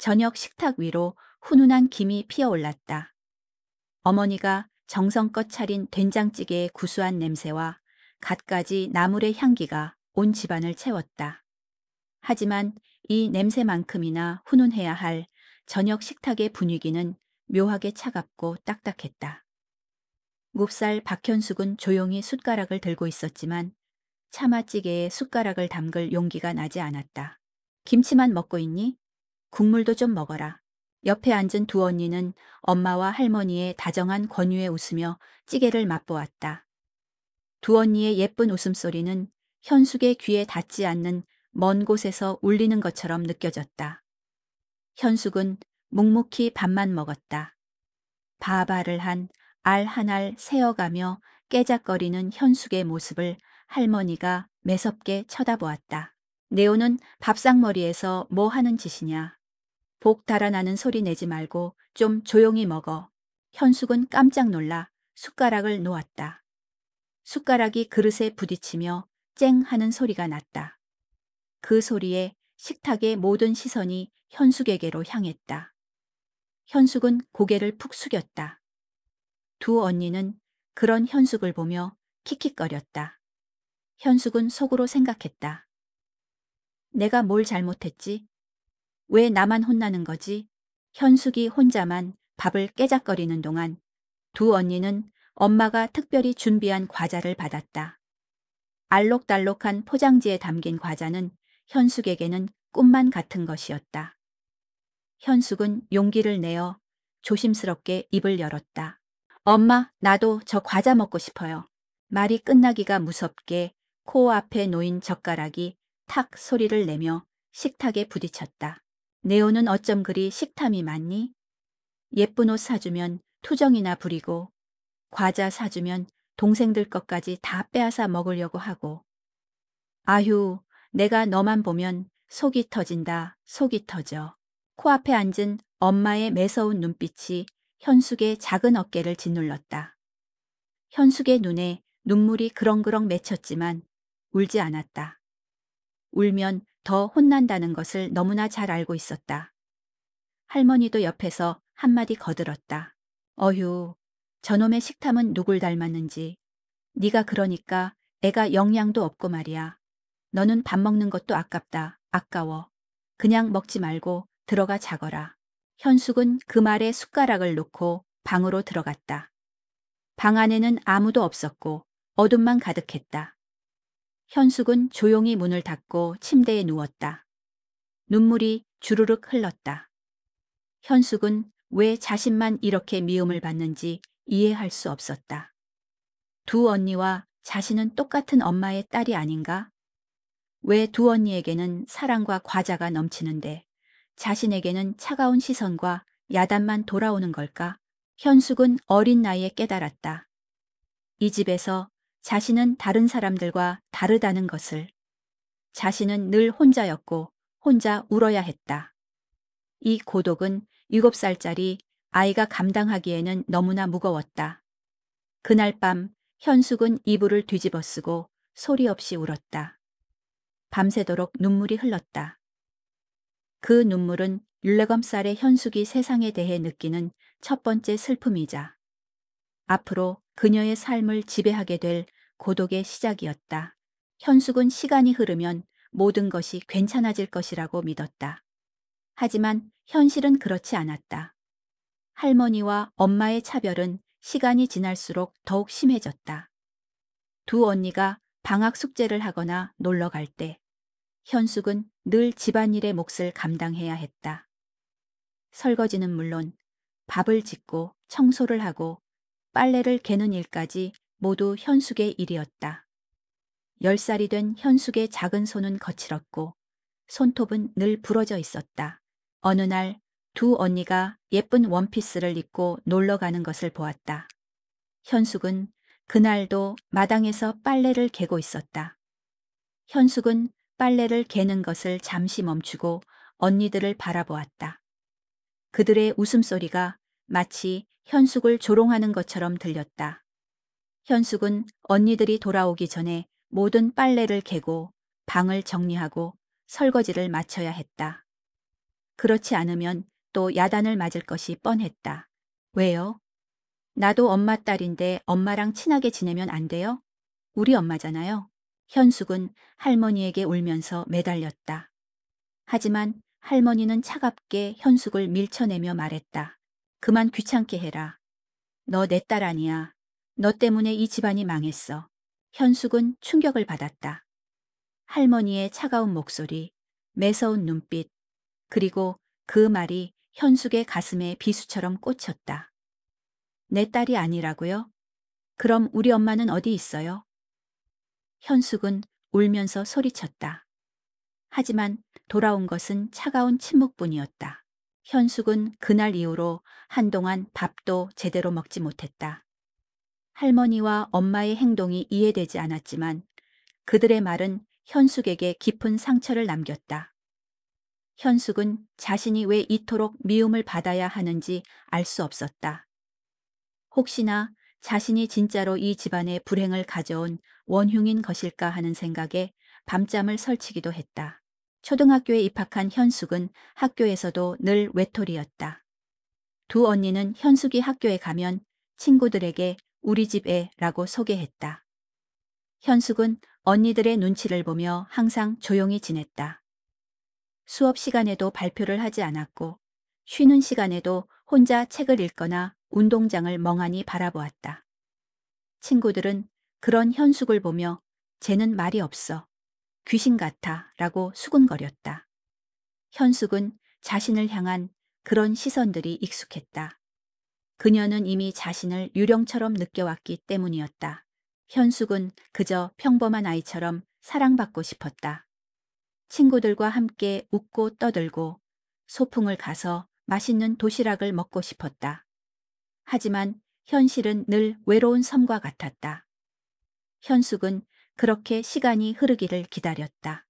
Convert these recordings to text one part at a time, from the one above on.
저녁 식탁 위로 훈훈한 김이 피어올랐다. 어머니가 정성껏 차린 된장찌개의 구수한 냄새와 갖가지 나물의 향기가 온 집안을 채웠다. 하지만 이 냄새만큼이나 훈훈해야 할 저녁 식탁의 분위기는 묘하게 차갑고 딱딱했다. 몹살 박현숙은 조용히 숟가락을 들고 있었지만 차마찌개에 숟가락을 담글 용기가 나지 않았다. 김치만 먹고 있니? 국물도 좀 먹어라. 옆에 앉은 두 언니는 엄마와 할머니의 다정한 권유에 웃으며 찌개를 맛보았다. 두 언니의 예쁜 웃음소리는 현숙의 귀에 닿지 않는 먼 곳에서 울리는 것처럼 느껴졌다. 현숙은 묵묵히 밥만 먹었다. 바바를 한 알 한 알 세어가며 깨작거리는 현숙의 모습을 할머니가 매섭게 쳐다보았다. 네오는 밥상머리에서 뭐 하는 짓이냐. 복 달아나는 소리 내지 말고 좀 조용히 먹어. 현숙은 깜짝 놀라 숟가락을 놓았다. 숟가락이 그릇에 부딪히며 쨍 하는 소리가 났다. 그 소리에 식탁의 모든 시선이 현숙에게로 향했다. 현숙은 고개를 푹 숙였다. 두 언니는 그런 현숙을 보며 킥킥거렸다. 현숙은 속으로 생각했다. 내가 뭘 잘못했지? 왜 나만 혼나는 거지? 현숙이 혼자만 밥을 깨작거리는 동안 두 언니는 엄마가 특별히 준비한 과자를 받았다. 알록달록한 포장지에 담긴 과자는 현숙에게는 꿈만 같은 것이었다. 현숙은 용기를 내어 조심스럽게 입을 열었다. 엄마, 나도 저 과자 먹고 싶어요. 말이 끝나기가 무섭게 코앞에 놓인 젓가락이 탁 소리를 내며 식탁에 부딪혔다. 네오는 어쩜 그리 식탐이 많니? 예쁜 옷 사주면 투정이나 부리고 과자 사주면 동생들 것까지 다 빼앗아 먹으려고 하고. 아휴, 내가 너만 보면 속이 터진다, 속이 터져. 코앞에 앉은 엄마의 매서운 눈빛이 현숙의 작은 어깨를 짓눌렀다. 현숙의 눈에 눈물이 그렁그렁 맺혔지만 울지 않았다. 울면 더 혼난다는 것을 너무나 잘 알고 있었다. 할머니도 옆에서 한마디 거들었다. 어휴, 저놈의 식탐은 누굴 닮았는지. 네가 그러니까 애가 영양도 없고 말이야. 너는 밥 먹는 것도 아깝다. 아까워. 그냥 먹지 말고 들어가 자거라. 현숙은 그 말에 숟가락을 놓고 방으로 들어갔다. 방 안에는 아무도 없었고 어둠만 가득했다. 현숙은 조용히 문을 닫고 침대에 누웠다. 눈물이 주르륵 흘렀다. 현숙은 왜 자신만 이렇게 미움을 받는지 이해할 수 없었다. 두 언니와 자신은 똑같은 엄마의 딸이 아닌가? 왜 두 언니에게는 사랑과 과자가 넘치는데 자신에게는 차가운 시선과 야단만 돌아오는 걸까? 현숙은 어린 나이에 깨달았다. 이 집에서 자신은 다른 사람들과 다르다는 것을. 자신은 늘 혼자였고 혼자 울어야 했다. 이 고독은 7살짜리 아이가 감당하기에는 너무나 무거웠다. 그날 밤 현숙은 이불을 뒤집어 쓰고 소리 없이 울었다. 밤새도록 눈물이 흘렀다. 그 눈물은 14살의 현숙이 세상에 대해 느끼는 첫 번째 슬픔이자 앞으로 그녀의 삶을 지배하게 될 고독의 시작이었다. 현숙은 시간이 흐르면 모든 것이 괜찮아질 것이라고 믿었다. 하지만 현실은 그렇지 않았다. 할머니와 엄마의 차별은 시간이 지날수록 더욱 심해졌다. 두 언니가 방학 숙제를 하거나 놀러 갈 때 현숙은 늘 집안일의 몫을 감당해야 했다. 설거지는 물론 밥을 짓고 청소를 하고 빨래를 개는 일까지 모두 현숙의 일이었다. 10살이 된 현숙의 작은 손은 거칠었고 손톱은 늘 부러져 있었다. 어느 날 두 언니가 예쁜 원피스를 입고 놀러 가는 것을 보았다. 현숙은 그날도 마당에서 빨래를 개고 있었다. 현숙은 빨래를 개는 것을 잠시 멈추고 언니들을 바라보았다. 그들의 웃음소리가 마치 현숙을 조롱하는 것처럼 들렸다. 현숙은 언니들이 돌아오기 전에 모든 빨래를 개고 방을 정리하고 설거지를 마쳐야 했다. 그렇지 않으면 또 야단을 맞을 것이 뻔했다. 왜요? 나도 엄마 딸인데 엄마랑 친하게 지내면 안 돼요? 우리 엄마잖아요. 현숙은 할머니에게 울면서 매달렸다. 하지만 할머니는 차갑게 현숙을 밀쳐내며 말했다. 그만 귀찮게 해라. 너 내 딸 아니야. 너 때문에 이 집안이 망했어. 현숙은 충격을 받았다. 할머니의 차가운 목소리, 매서운 눈빛, 그리고 그 말이 현숙의 가슴에 비수처럼 꽂혔다. 내 딸이 아니라고요? 그럼 우리 엄마는 어디 있어요? 현숙은 울면서 소리쳤다. 하지만 돌아온 것은 차가운 침묵뿐이었다. 현숙은 그날 이후로 한동안 밥도 제대로 먹지 못했다. 할머니와 엄마의 행동이 이해되지 않았지만 그들의 말은 현숙에게 깊은 상처를 남겼다. 현숙은 자신이 왜 이토록 미움을 받아야 하는지 알 수 없었다. 혹시나 자신이 진짜로 이 집안에 불행을 가져온 원흉인 것일까 하는 생각에 밤잠을 설치기도 했다. 초등학교에 입학한 현숙은 학교에서도 늘 외톨이였다. 두 언니는 현숙이 학교에 가면 친구들에게 우리 집 애라고 소개했다. 현숙은 언니들의 눈치를 보며 항상 조용히 지냈다. 수업 시간에도 발표를 하지 않았고 쉬는 시간에도 혼자 책을 읽거나 운동장을 멍하니 바라보았다. 친구들은 그런 현숙을 보며 쟤는 말이 없어. 귀신 같아 라고 수군거렸다. 현숙은 자신을 향한 그런 시선들이 익숙했다. 그녀는 이미 자신을 유령처럼 느껴왔기 때문이었다. 현숙은 그저 평범한 아이처럼 사랑받고 싶었다. 친구들과 함께 웃고 떠들고 소풍을 가서 맛있는 도시락을 먹고 싶었다. 하지만 현실은 늘 외로운 섬과 같았다. 현숙은 그렇게 시간이 흐르기를 기다렸다.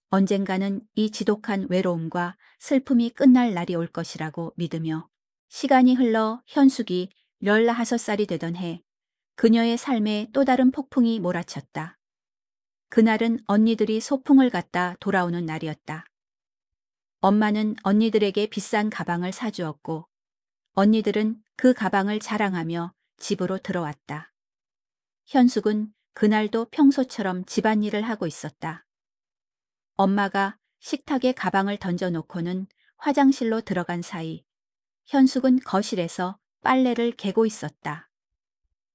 언젠가는 이 지독한 외로움과 슬픔이 끝날 날이 올 것이라고 믿으며 시간이 흘러 현숙이 15살이 되던 해 그녀의 삶에 또 다른 폭풍이 몰아쳤다. 그날은 언니들이 소풍을 갔다 돌아오는 날이었다. 엄마는 언니들에게 비싼 가방을 사주었고 언니들은 그 가방을 자랑하며 집으로 들어왔다. 현숙은 그날도 평소처럼 집안일을 하고 있었다. 엄마가 식탁에 가방을 던져놓고는 화장실로 들어간 사이 현숙은 거실에서 빨래를 개고 있었다.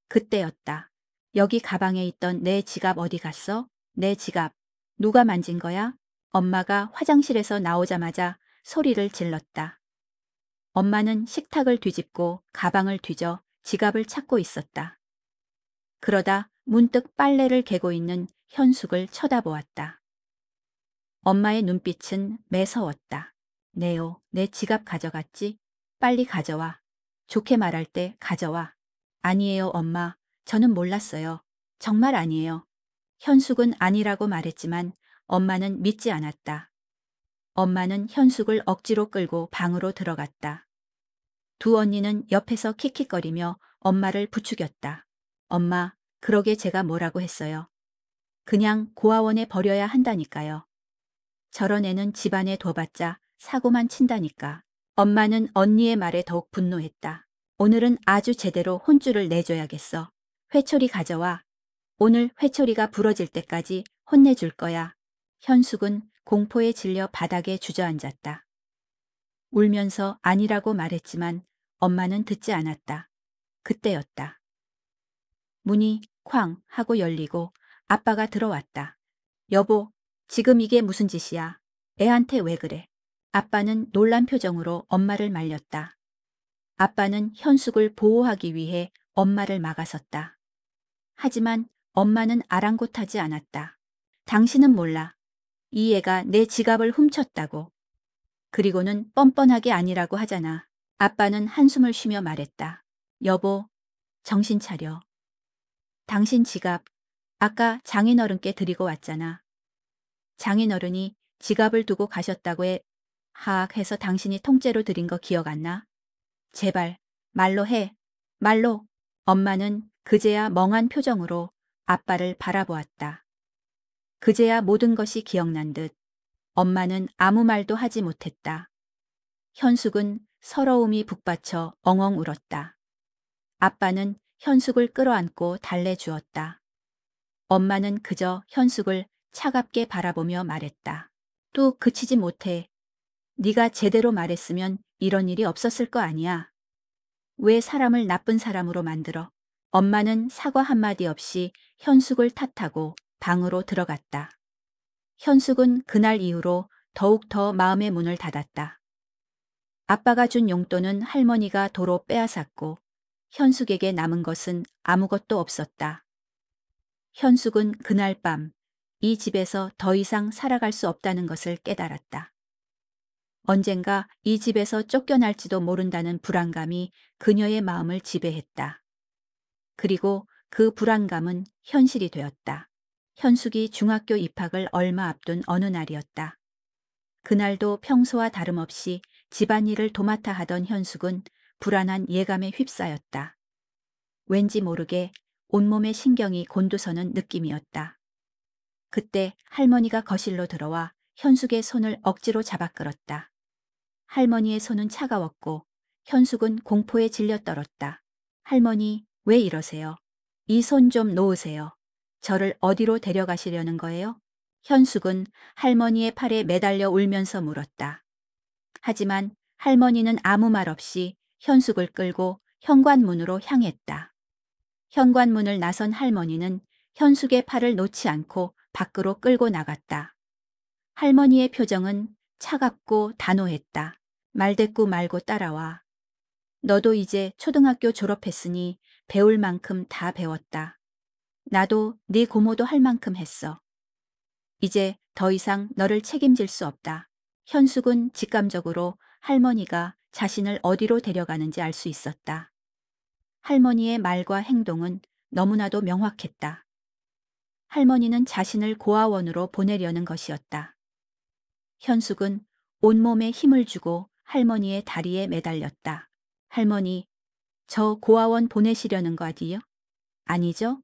그때였다. 여기 가방에 있던 내 지갑 어디 갔어? 내 지갑. 누가 만진 거야? 엄마가 화장실에서 나오자마자 소리를 질렀다. 엄마는 식탁을 뒤집고 가방을 뒤져 지갑을 찾고 있었다. 그러다 문득 빨래를 개고 있는 현숙을 쳐다보았다. 엄마의 눈빛은 매서웠다. 네요, 내 지갑 가져갔지? 빨리 가져와. 좋게 말할 때 가져와. 아니에요, 엄마. 저는 몰랐어요. 정말 아니에요. 현숙은 아니라고 말했지만 엄마는 믿지 않았다. 엄마는 현숙을 억지로 끌고 방으로 들어갔다. 두 언니는 옆에서 킥킥거리며 엄마를 부추겼다. 엄마, 그러게 제가 뭐라고 했어요. 그냥 고아원에 버려야 한다니까요. 저런 애는 집안에 둬봤자 사고만 친다니까. 엄마는 언니의 말에 더욱 분노했다. 오늘은 아주 제대로 혼쭐을 내줘야겠어. 회초리 가져와. 오늘 회초리가 부러질 때까지 혼내줄 거야. 현숙은 공포에 질려 바닥에 주저앉았다. 울면서 아니라고 말했지만 엄마는 듣지 않았다. 그때였다. 문이 쾅 하고 열리고 아빠가 들어왔다. 여보, 지금 이게 무슨 짓이야? 애한테 왜 그래? 아빠는 놀란 표정으로 엄마를 말렸다. 아빠는 현숙을 보호하기 위해 엄마를 막아섰다. 하지만 엄마는 아랑곳하지 않았다. 당신은 몰라. 이 애가 내 지갑을 훔쳤다고. 그리고는 뻔뻔하게 아니라고 하잖아. 아빠는 한숨을 쉬며 말했다. 여보, 정신 차려. 당신 지갑 아까 장인어른께 드리고 왔잖아. 장인어른이 지갑을 두고 가셨다고 해. 하악 해서 당신이 통째로 드린 거 기억 안 나? 제발 말로 해. 말로. 엄마는 그제야 멍한 표정으로 아빠를 바라보았다. 그제야 모든 것이 기억난 듯 엄마는 아무 말도 하지 못했다. 현숙은 서러움이 북받쳐 엉엉 울었다. 아빠는 현숙을 끌어안고 달래주었다. 엄마는 그저 현숙을 차갑게 바라보며 말했다. 또 그치지 못해. 네가 제대로 말했으면 이런 일이 없었을 거 아니야. 왜 사람을 나쁜 사람으로 만들어? 엄마는 사과 한마디 없이 현숙을 탓하고 방으로 들어갔다. 현숙은 그날 이후로 더욱 더 마음의 문을 닫았다. 아빠가 준 용돈은 할머니가 도로 빼앗았고 현숙에게 남은 것은 아무것도 없었다. 현숙은 그날 밤 이 집에서 더 이상 살아갈 수 없다는 것을 깨달았다. 언젠가 이 집에서 쫓겨날지도 모른다는 불안감이 그녀의 마음을 지배했다. 그리고 그 불안감은 현실이 되었다. 현숙이 중학교 입학을 얼마 앞둔 어느 날이었다. 그날도 평소와 다름없이 집안일을 도맡아 하던 현숙은 불안한 예감에 휩싸였다. 왠지 모르게 온몸의 신경이 곤두서는 느낌이었다. 그때 할머니가 거실로 들어와 현숙의 손을 억지로 잡아 끌었다. 할머니의 손은 차가웠고 현숙은 공포에 질려 떨었다. 할머니, 왜 이러세요? 이 손 좀 놓으세요. 저를 어디로 데려가시려는 거예요? 현숙은 할머니의 팔에 매달려 울면서 물었다. 하지만 할머니는 아무 말 없이 현숙을 끌고 현관문으로 향했다. 현관문을 나선 할머니는 현숙의 팔을 놓지 않고 밖으로 끌고 나갔다. 할머니의 표정은 차갑고 단호했다. 말대꾸 말고 따라와. 너도 이제 초등학교 졸업했으니 배울 만큼 다 배웠다. 나도 네 고모도 할 만큼 했어. 이제 더 이상 너를 책임질 수 없다. 현숙은 직감적으로 할머니가 자신을 어디로 데려가는지 알 수 있었다. 할머니의 말과 행동은 너무나도 명확했다. 할머니는 자신을 고아원으로 보내려는 것이었다. 현숙은 온몸에 힘을 주고 할머니의 다리에 매달렸다. 할머니, 저 고아원 보내시려는 거 아니요? 아니죠?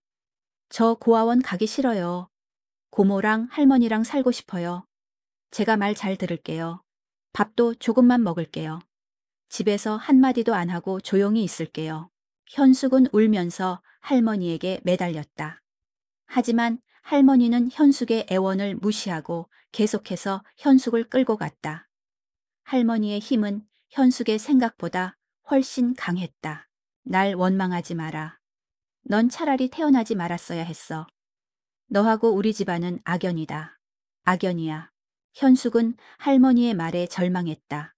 저 고아원 가기 싫어요. 고모랑 할머니랑 살고 싶어요. 제가 말 잘 들을게요. 밥도 조금만 먹을게요. 집에서 한마디도 안 하고 조용히 있을게요. 현숙은 울면서 할머니에게 매달렸다. 하지만 할머니는 현숙의 애원을 무시하고 계속해서 현숙을 끌고 갔다. 할머니의 힘은 현숙의 생각보다 훨씬 강했다. 날 원망하지 마라. 넌 차라리 태어나지 말았어야 했어. 너하고 우리 집안은 악연이다. 악연이야. 현숙은 할머니의 말에 절망했다.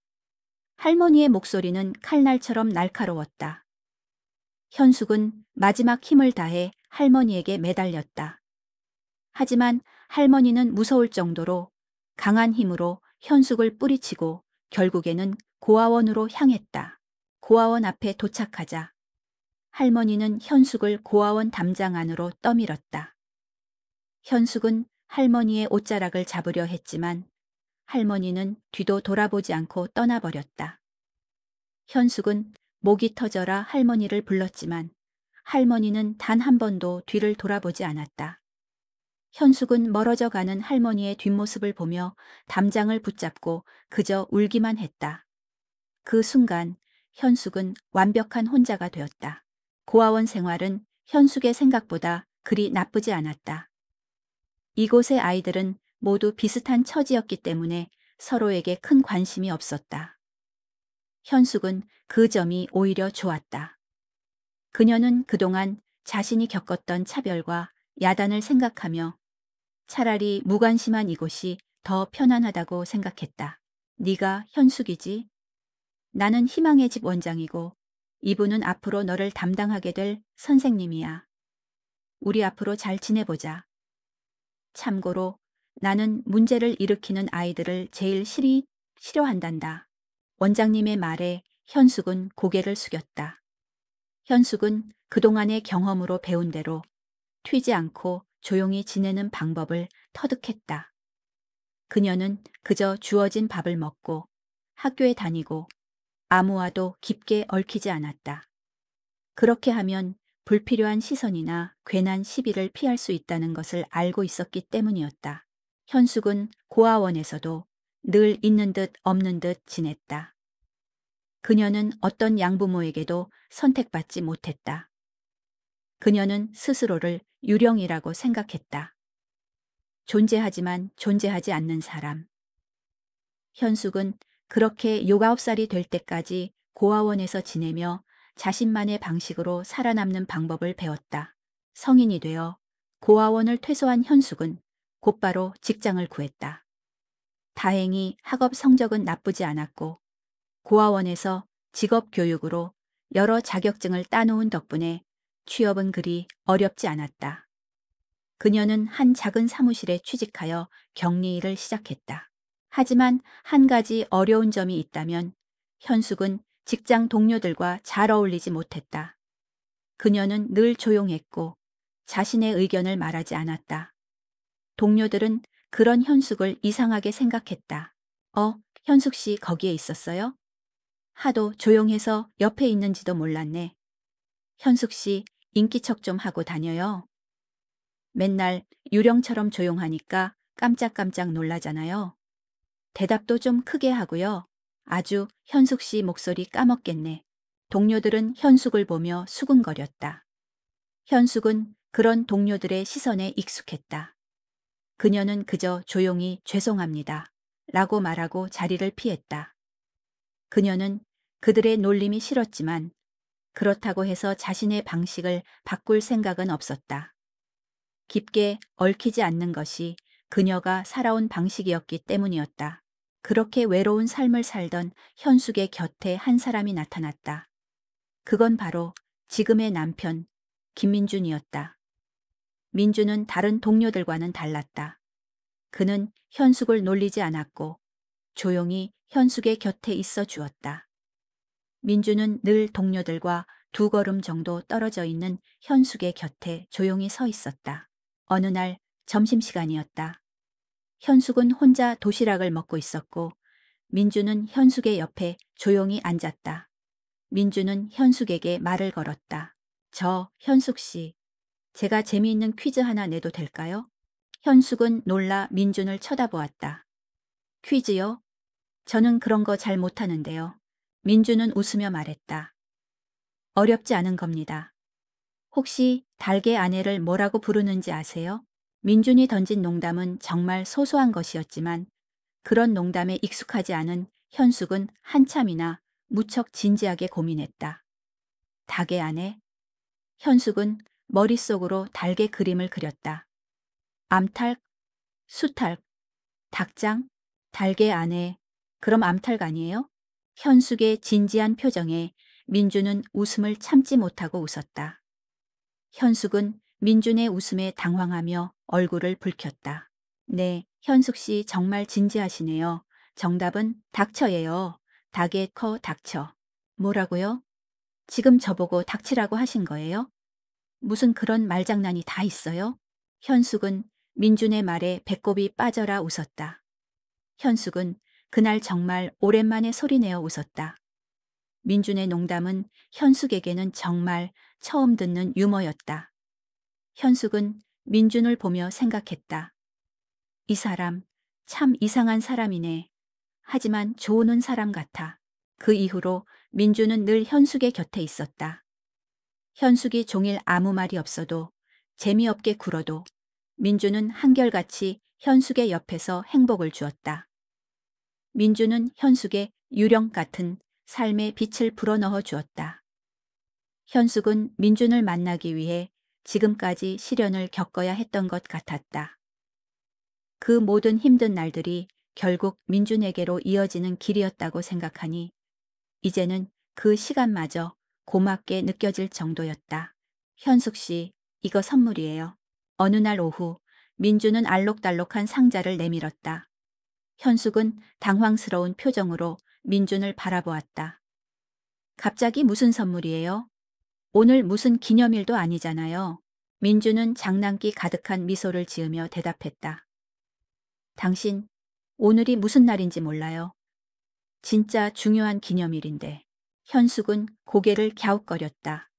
할머니의 목소리는 칼날처럼 날카로웠다. 현숙은 마지막 힘을 다해 할머니에게 매달렸다. 하지만 할머니는 무서울 정도로 강한 힘으로 현숙을 뿌리치고 결국에는 고아원으로 향했다. 고아원 앞에 도착하자 할머니는 현숙을 고아원 담장 안으로 떠밀었다. 현숙은 할머니의 옷자락을 잡으려 했지만 할머니는 뒤도 돌아보지 않고 떠나버렸다. 현숙은 목이 터져라 할머니를 불렀지만 할머니는 단 한 번도 뒤를 돌아보지 않았다. 현숙은 멀어져 가는 할머니의 뒷모습을 보며 담장을 붙잡고 그저 울기만 했다. 그 순간 현숙은 완벽한 혼자가 되었다. 고아원 생활은 현숙의 생각보다 그리 나쁘지 않았다. 이곳의 아이들은 모두 비슷한 처지였기 때문에 서로에게 큰 관심이 없었다. 현숙은 그 점이 오히려 좋았다. 그녀는 그동안 자신이 겪었던 차별과 야단을 생각하며 차라리 무관심한 이곳이 더 편안하다고 생각했다. 네가 현숙이지? 나는 희망의 집 원장이고 이분은 앞으로 너를 담당하게 될 선생님이야. 우리 앞으로 잘 지내보자. 참고로 나는 문제를 일으키는 아이들을 제일 싫어한단다. 원장님의 말에 현숙은 고개를 숙였다. 현숙은 그동안의 경험으로 배운 대로 튀지 않고 조용히 지내는 방법을 터득했다. 그녀는 그저 주어진 밥을 먹고 학교에 다니고 아무와도 깊게 얽히지 않았다. 그렇게 하면 불필요한 시선이나 괜한 시비를 피할 수 있다는 것을 알고 있었기 때문이었다. 현숙은 고아원에서도 늘 있는 듯 없는 듯 지냈다. 그녀는 어떤 양부모에게도 선택받지 못했다. 그녀는 스스로를 유령이라고 생각했다. 존재하지만 존재하지 않는 사람. 현숙은 그렇게 19살이 될 때까지 고아원에서 지내며 자신만의 방식으로 살아남는 방법을 배웠다. 성인이 되어 고아원을 퇴소한 현숙은 곧바로 직장을 구했다. 다행히 학업 성적은 나쁘지 않았고 고아원에서 직업 교육으로 여러 자격증을 따놓은 덕분에 취업은 그리 어렵지 않았다. 그녀는 한 작은 사무실에 취직하여 격리 일을 시작했다. 하지만 한 가지 어려운 점이 있다면 현숙은 직장 동료들과 잘 어울리지 못했다. 그녀는 늘 조용했고 자신의 의견을 말하지 않았다. 동료들은 그런 현숙을 이상하게 생각했다. 현숙 씨 거기에 있었어요? 하도 조용해서 옆에 있는지도 몰랐네. 현숙 씨 인기척 좀 하고 다녀요. 맨날 유령처럼 조용하니까 깜짝깜짝 놀라잖아요. 대답도 좀 크게 하고요. 아주 현숙 씨 목소리 까먹겠네. 동료들은 현숙을 보며 수군거렸다. 현숙은 그런 동료들의 시선에 익숙했다. 그녀는 그저 조용히 죄송합니다. 라고 말하고 자리를 피했다. 그녀는 그들의 놀림이 싫었지만 그렇다고 해서 자신의 방식을 바꿀 생각은 없었다. 깊게 얽히지 않는 것이 그녀가 살아온 방식이었기 때문이었다. 그렇게 외로운 삶을 살던 현숙의 곁에 한 사람이 나타났다. 그건 바로 지금의 남편 김민준이었다. 민준은 다른 동료들과는 달랐다. 그는 현숙을 놀리지 않았고 조용히 현숙의 곁에 있어 주었다. 민준은 늘 동료들과 2걸음 정도 떨어져 있는 현숙의 곁에 조용히 서 있었다. 어느 날 점심시간이었다. 현숙은 혼자 도시락을 먹고 있었고 민주는 현숙의 옆에 조용히 앉았다. 민주는 현숙에게 말을 걸었다. 현숙 씨, 제가 재미있는 퀴즈 하나 내도 될까요? 현숙은 놀라 민준을 쳐다보았다. 퀴즈요? 저는 그런 거 잘 못하는데요. 민주는 웃으며 말했다. 어렵지 않은 겁니다. 혹시 닭의 아내를 뭐라고 부르는지 아세요? 민준이 던진 농담은 정말 소소한 것이었지만 그런 농담에 익숙하지 않은 현숙은 한참이나 무척 진지하게 고민했다. 닭의 아내? 현숙은 머릿속으로 닭의 그림을 그렸다. 암탉, 수탉, 닭장, 닭의 아내, 그럼 암탉 아니에요? 현숙의 진지한 표정에 민주는 웃음을 참지 못하고 웃었다. 현숙은 민준의 웃음에 당황하며 얼굴을 붉혔다. 네, 현숙 씨 정말 진지하시네요. 정답은 닥쳐예요. 닭의 커 닥쳐. 뭐라고요? 지금 저보고 닥치라고 하신 거예요? 무슨 그런 말장난이 다 있어요? 현숙은 민준의 말에 배꼽이 빠져라 웃었다. 현숙은 그날 정말 오랜만에 소리내어 웃었다. 민준의 농담은 현숙에게는 정말 처음 듣는 유머였다. 현숙은 민준을 보며 생각했다. 이 사람 참 이상한 사람이네. 하지만 좋은 사람 같아. 그 이후로 민준은 늘 현숙의 곁에 있었다. 현숙이 종일 아무 말이 없어도 재미없게 굴어도 민준은 한결같이 현숙의 옆에서 행복을 주었다. 민준은 현숙의 유령 같은 삶의 빛을 불어넣어 주었다. 현숙은 민준을 만나기 위해 지금까지 시련을 겪어야 했던 것 같았다. 그 모든 힘든 날들이 결국 민준에게로 이어지는 길이었다고 생각하니 이제는 그 시간마저 고맙게 느껴질 정도였다. 현숙 씨, 이거 선물이에요. 어느 날 오후 민준은 알록달록한 상자를 내밀었다. 현숙은 당황스러운 표정으로 민준을 바라보았다. 갑자기 무슨 선물이에요? 오늘 무슨 기념일도 아니잖아요. 민준은 장난기 가득한 미소를 지으며 대답했다. 당신, 오늘이 무슨 날인지 몰라요. 진짜 중요한 기념일인데. 현숙은 고개를 갸웃거렸다.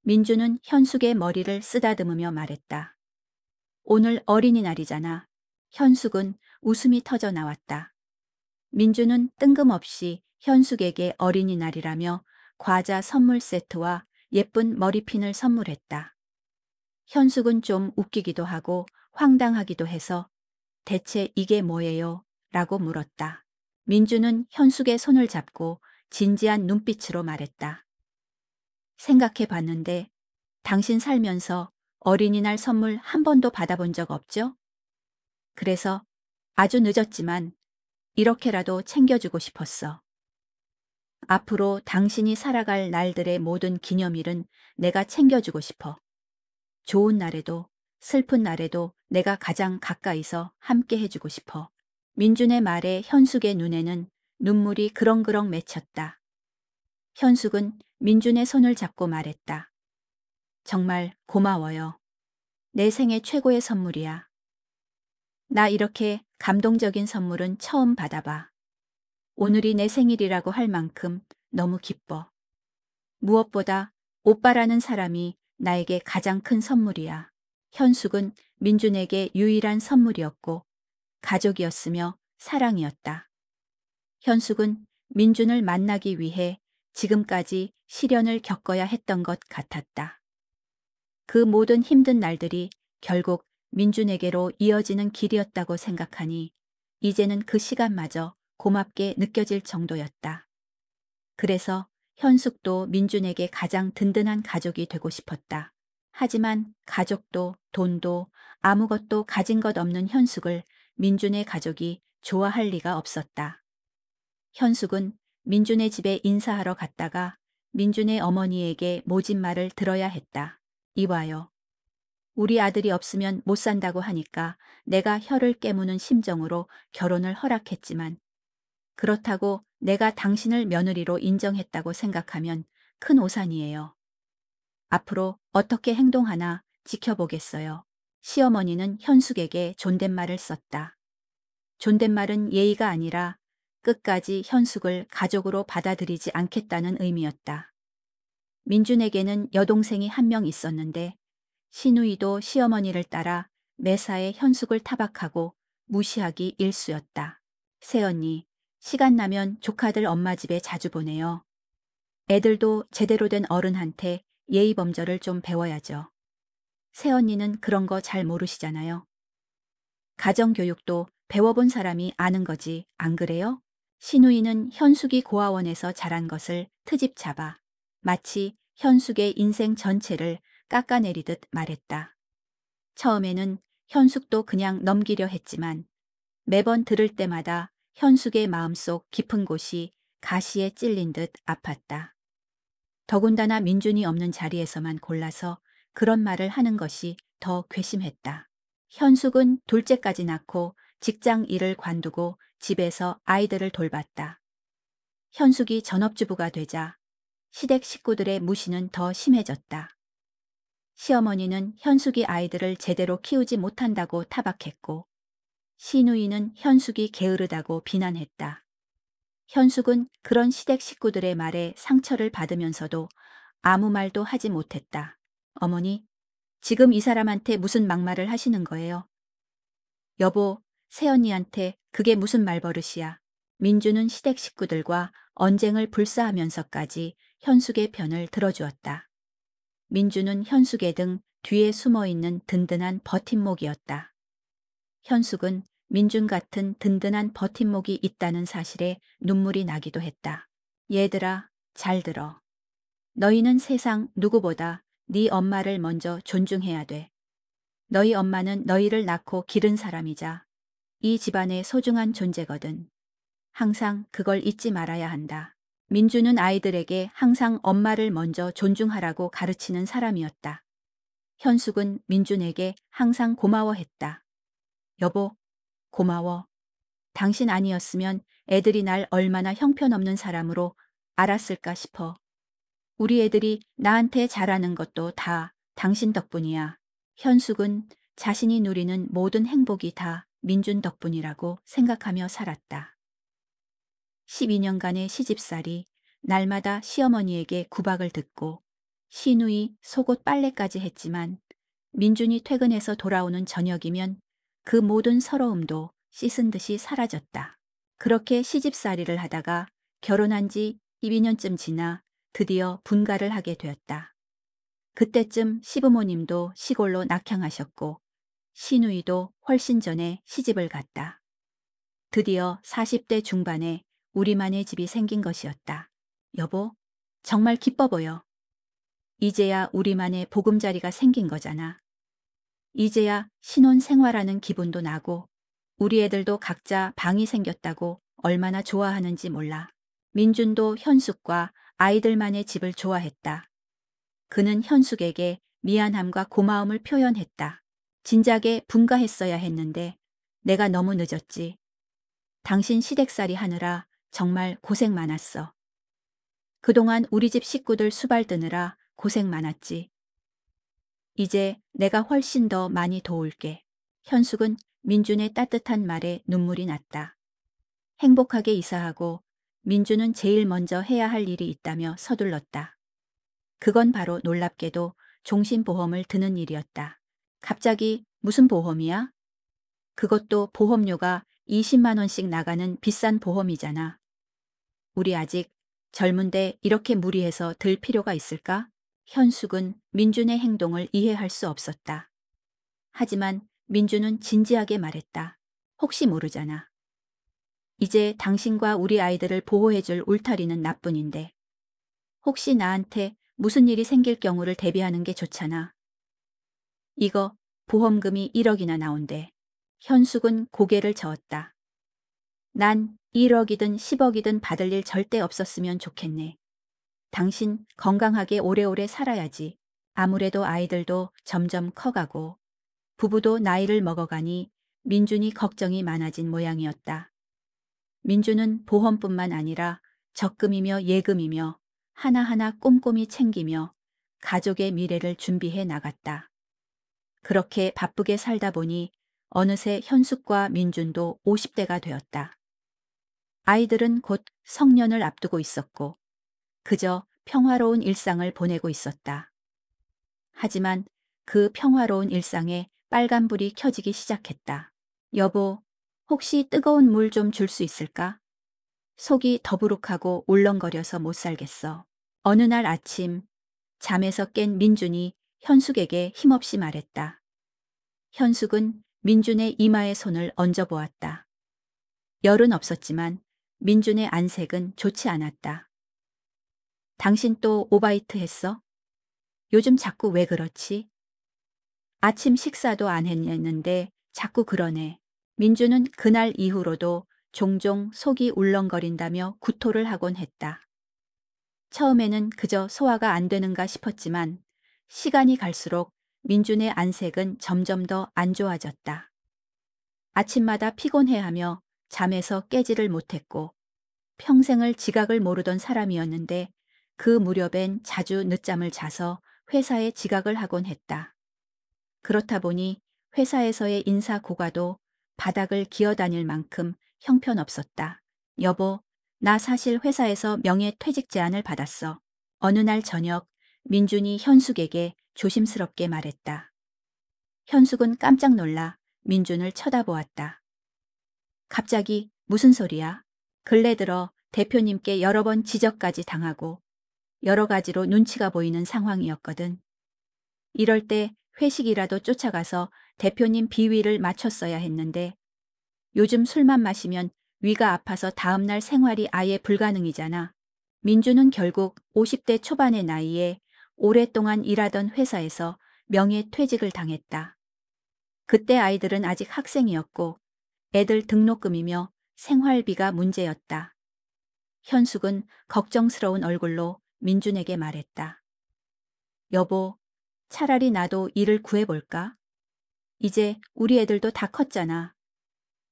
민준은 현숙의 머리를 쓰다듬으며 말했다. 오늘 어린이날이잖아. 현숙은 웃음이 터져 나왔다. 민준은 뜬금없이 현숙에게 어린이날이라며 과자 선물 세트와 예쁜 머리핀을 선물했다. 현숙은 좀 웃기기도 하고 황당하기도 해서 대체 이게 뭐예요? 라고 물었다. 민주는 현숙의 손을 잡고 진지한 눈빛으로 말했다. 생각해 봤는데 당신 살면서 어린이날 선물 한 번도 받아본 적 없죠? 그래서 아주 늦었지만 이렇게라도 챙겨주고 싶었어. 앞으로 당신이 살아갈 날들의 모든 기념일은 내가 챙겨주고 싶어. 좋은 날에도 슬픈 날에도 내가 가장 가까이서 함께 해주고 싶어. 민준의 말에 현숙의 눈에는 눈물이 그렁그렁 맺혔다. 현숙은 민준의 손을 잡고 말했다. 정말 고마워요. 내 생애 최고의 선물이야. 나 이렇게 감동적인 선물은 처음 받아봐. 오늘이 내 생일이라고 할 만큼 너무 기뻐. 무엇보다 오빠라는 사람이 나에게 가장 큰 선물이야. 현숙은 민준에게 유일한 선물이었고 가족이었으며 사랑이었다. 현숙은 민준을 만나기 위해 지금까지 시련을 겪어야 했던 것 같았다. 그 모든 힘든 날들이 결국 민준에게로 이어지는 길이었다고 생각하니 이제는 그 시간마저 고맙게 느껴질 정도였다. 그래서 현숙도 민준에게 가장 든든한 가족이 되고 싶었다. 하지만 가족도 돈도 아무것도 가진 것 없는 현숙을 민준의 가족이 좋아할 리가 없었다. 현숙은 민준의 집에 인사하러 갔다가 민준의 어머니에게 모진 말을 들어야 했다. 이봐요. 우리 아들이 없으면 못 산다고 하니까 내가 혀를 깨무는 심정으로 결혼을 허락했지만 그렇다고 내가 당신을 며느리로 인정했다고 생각하면 큰 오산이에요. 앞으로 어떻게 행동하나 지켜보겠어요. 시어머니는 현숙에게 존댓말을 썼다. 존댓말은 예의가 아니라 끝까지 현숙을 가족으로 받아들이지 않겠다는 의미였다. 민준에게는 여동생이 한 명 있었는데 시누이도 시어머니를 따라 매사에 현숙을 타박하고 무시하기 일쑤였다. 새언니, 시간 나면 조카들 엄마 집에 자주 보내요. 애들도 제대로 된 어른한테 예의 범절을 좀 배워야죠. 새언니는 그런 거 잘 모르시잖아요. 가정교육도 배워본 사람이 아는 거지, 안 그래요? 시누이는 현숙이 고아원에서 자란 것을 트집 잡아 마치 현숙의 인생 전체를 깎아내리듯 말했다. 처음에는 현숙도 그냥 넘기려 했지만 매번 들을 때마다 현숙의 마음속 깊은 곳이 가시에 찔린 듯 아팠다. 더군다나 민준이 없는 자리에서만 골라서 그런 말을 하는 것이 더 괘씸했다. 현숙은 둘째까지 낳고 직장 일을 관두고 집에서 아이들을 돌봤다. 현숙이 전업주부가 되자 시댁 식구들의 무시는 더 심해졌다. 시어머니는 현숙이 아이들을 제대로 키우지 못한다고 타박했고 시누이는 현숙이 게으르다고 비난했다. 현숙은 그런 시댁 식구들의 말에 상처를 받으면서도 아무 말도 하지 못했다. 어머니, 지금 이 사람한테 무슨 막말을 하시는 거예요? 여보, 새언니한테 그게 무슨 말버릇이야. 민주는 시댁 식구들과 언쟁을 불사하면서까지 현숙의 편을 들어주었다. 민주는 현숙의 등 뒤에 숨어있는 든든한 버팀목이었다. 현숙은 민준 같은 든든한 버팀목이 있다는 사실에 눈물이 나기도 했다. 얘들아, 잘 들어. 너희는 세상 누구보다 네 엄마를 먼저 존중해야 돼. 너희 엄마는 너희를 낳고 기른 사람이자 이 집안의 소중한 존재거든. 항상 그걸 잊지 말아야 한다. 민주는 아이들에게 항상 엄마를 먼저 존중하라고 가르치는 사람이었다. 현숙은 민준에게 항상 고마워했다. 여보, 고마워. 당신 아니었으면 애들이 날 얼마나 형편없는 사람으로 알았을까 싶어. 우리 애들이 나한테 잘하는 것도 다 당신 덕분이야. 현숙은 자신이 누리는 모든 행복이 다 민준 덕분이라고 생각하며 살았다. 12년간의 시집살이 날마다 시어머니에게 구박을 듣고 시누이 속옷 빨래까지 했지만 민준이 퇴근해서 돌아오는 저녁이면 그 모든 서러움도 씻은 듯이 사라졌다. 그렇게 시집살이를 하다가 결혼한 지 12년쯤 지나 드디어 분가를 하게 되었다. 그때쯤 시부모님도 시골로 낙향하셨고 시누이도 훨씬 전에 시집을 갔다. 드디어 40대 중반에 우리만의 집이 생긴 것이었다. 여보, 정말 기뻐 보여. 이제야 우리만의 보금자리가 생긴 거잖아. 이제야 신혼 생활하는 기분도 나고 우리 애들도 각자 방이 생겼다고 얼마나 좋아하는지 몰라. 민준도 현숙과 아이들만의 집을 좋아했다. 그는 현숙에게 미안함과 고마움을 표현했다. 진작에 분가했어야 했는데 내가 너무 늦었지. 당신 시댁살이 하느라 정말 고생 많았어. 그동안 우리 집 식구들 수발 드느라 고생 많았지. 이제 내가 훨씬 더 많이 도울게. 현숙은 민준의 따뜻한 말에 눈물이 났다. 행복하게 이사하고 민준은 제일 먼저 해야 할 일이 있다며 서둘렀다. 그건 바로 놀랍게도 종신보험을 드는 일이었다. 갑자기 무슨 보험이야? 그것도 보험료가 20만 원씩 나가는 비싼 보험이잖아. 우리 아직 젊은데 이렇게 무리해서 들 필요가 있을까? 현숙은 민준의 행동을 이해할 수 없었다. 하지만 민준은 진지하게 말했다. 혹시 모르잖아. 이제 당신과 우리 아이들을 보호해줄 울타리는 나뿐인데 혹시 나한테 무슨 일이 생길 경우를 대비하는 게 좋잖아. 이거 보험금이 1억이나 나온대. 현숙은 고개를 저었다. 난 1억이든 10억이든 받을 일 절대 없었으면 좋겠네. 당신 건강하게 오래오래 살아야지. 아무래도 아이들도 점점 커가고 부부도 나이를 먹어가니 민준이 걱정이 많아진 모양이었다. 민준은 보험뿐만 아니라 적금이며 예금이며 하나하나 꼼꼼히 챙기며 가족의 미래를 준비해 나갔다. 그렇게 바쁘게 살다 보니 어느새 현숙과 민준도 50대가 되었다. 아이들은 곧 성년을 앞두고 있었고 그저 평화로운 일상을 보내고 있었다. 하지만 그 평화로운 일상에 빨간불이 켜지기 시작했다. 여보, 혹시 뜨거운 물 좀 줄 수 있을까? 속이 더부룩하고 울렁거려서 못 살겠어. 어느 날 아침 잠에서 깬 민준이 현숙에게 힘없이 말했다. 현숙은 민준의 이마에 손을 얹어 보았다. 열은 없었지만 민준의 안색은 좋지 않았다. 당신 또 오바이트 했어? 요즘 자꾸 왜 그렇지? 아침 식사도 안 했는데 자꾸 그러네. 민준은 그날 이후로도 종종 속이 울렁거린다며 구토를 하곤 했다. 처음에는 그저 소화가 안 되는가 싶었지만 시간이 갈수록 민준의 안색은 점점 더 안 좋아졌다. 아침마다 피곤해하며 잠에서 깨지를 못했고 평생을 지각을 모르던 사람이었는데 그 무렵엔 자주 늦잠을 자서 회사에 지각을 하곤 했다. 그렇다 보니 회사에서의 인사 고과도 바닥을 기어다닐 만큼 형편없었다. 여보, 나 사실 회사에서 명예퇴직 제안을 받았어. 어느 날 저녁 민준이 현숙에게 조심스럽게 말했다. 현숙은 깜짝 놀라 민준을 쳐다보았다. 갑자기 무슨 소리야? 근래 들어 대표님께 여러 번 지적까지 당하고 여러 가지로 눈치가 보이는 상황이었거든. 이럴 때 회식이라도 쫓아가서 대표님 비위를 맞췄어야 했는데 요즘 술만 마시면 위가 아파서 다음날 생활이 아예 불가능이잖아. 민주는 결국 50대 초반의 나이에 오랫동안 일하던 회사에서 명예퇴직을 당했다. 그때 아이들은 아직 학생이었고 애들 등록금이며 생활비가 문제였다. 현숙은 걱정스러운 얼굴로 민준에게 말했다. 여보, 차라리 나도 일을 구해볼까? 이제 우리 애들도 다 컸잖아.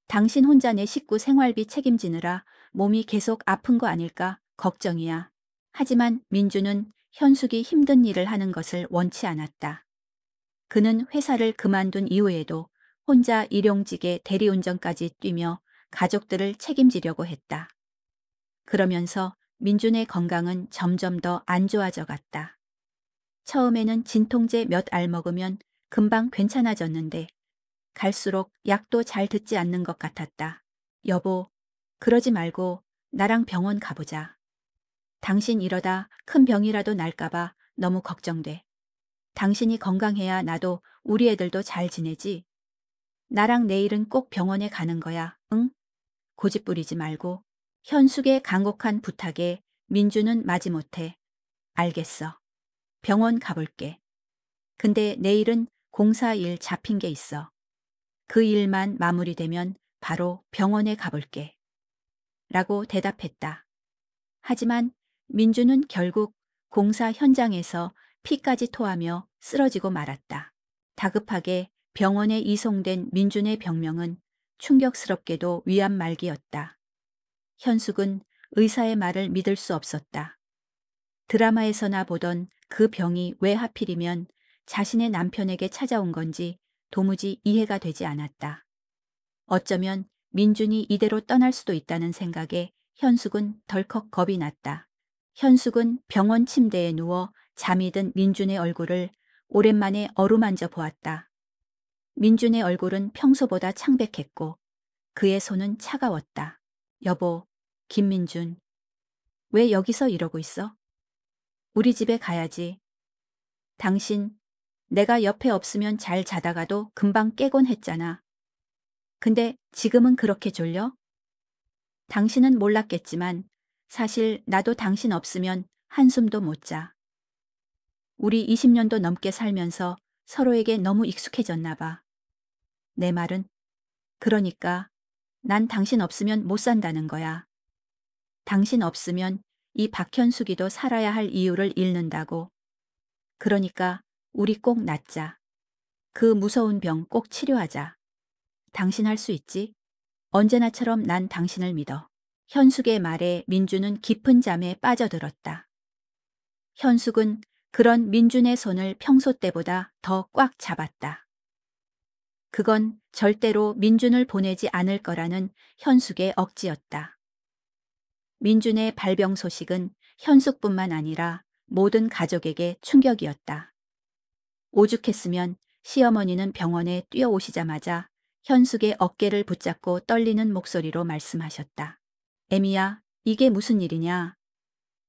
당신 혼자 내 식구 생활비 책임지느라 몸이 계속 아픈 거 아닐까 걱정이야. 하지만 민주는 현숙이 힘든 일을 하는 것을 원치 않았다. 그는 회사를 그만둔 이후에도 혼자 일용직의 대리운전까지 뛰며 가족들을 책임지려고 했다. 그러면서 민준의 건강은 점점 더 안 좋아져 갔다. 처음에는 진통제 몇 알 먹으면 금방 괜찮아졌는데 갈수록 약도 잘 듣지 않는 것 같았다. 여보, 그러지 말고 나랑 병원 가보자. 당신 이러다 큰 병이라도 날까봐 너무 걱정돼. 당신이 건강해야 나도 우리 애들도 잘 지내지. 나랑 내일은 꼭 병원에 가는 거야, 응? 고집 부리지 말고. 현숙의 간곡한 부탁에 민주는 마지못해 알겠어. 병원 가볼게. 근데 내일은 공사 일 잡힌 게 있어. 그 일만 마무리되면 바로 병원에 가볼게. 라고 대답했다. 하지만 민주는 결국 공사 현장에서 피까지 토하며 쓰러지고 말았다. 다급하게 병원에 이송된 민준의 병명은 충격스럽게도 위암말기였다. 현숙은 의사의 말을 믿을 수 없었다. 드라마에서나 보던 그 병이 왜 하필이면 자신의 남편에게 찾아온 건지 도무지 이해가 되지 않았다. 어쩌면 민준이 이대로 떠날 수도 있다는 생각에 현숙은 덜컥 겁이 났다. 현숙은 병원 침대에 누워 잠이 든 민준의 얼굴을 오랜만에 어루만져 보았다. 민준의 얼굴은 평소보다 창백했고 그의 손은 차가웠다. 여보, 김민준, 왜 여기서 이러고 있어? 우리 집에 가야지. 당신, 내가 옆에 없으면 잘 자다가도 금방 깨곤 했잖아. 근데 지금은 그렇게 졸려? 당신은 몰랐겠지만 사실 나도 당신 없으면 한숨도 못 자. 우리 20년도 넘게 살면서 서로에게 너무 익숙해졌나 봐. 내 말은 그러니까 난 당신 없으면 못 산다는 거야. 당신 없으면 이 박현숙이도 살아야 할 이유를 잃는다고. 그러니까 우리 꼭 낫자. 그 무서운 병 꼭 치료하자. 당신 할 수 있지? 언제나처럼 난 당신을 믿어. 현숙의 말에 민주는 깊은 잠에 빠져들었다. 현숙은 그런 민준의 손을 평소 때보다 더 꽉 잡았다. 그건 절대로 민준을 보내지 않을 거라는 현숙의 억지였다. 민준의 발병 소식은 현숙뿐만 아니라 모든 가족에게 충격이었다. 오죽했으면 시어머니는 병원에 뛰어오시자마자 현숙의 어깨를 붙잡고 떨리는 목소리로 말씀하셨다. 애미야, 이게 무슨 일이냐?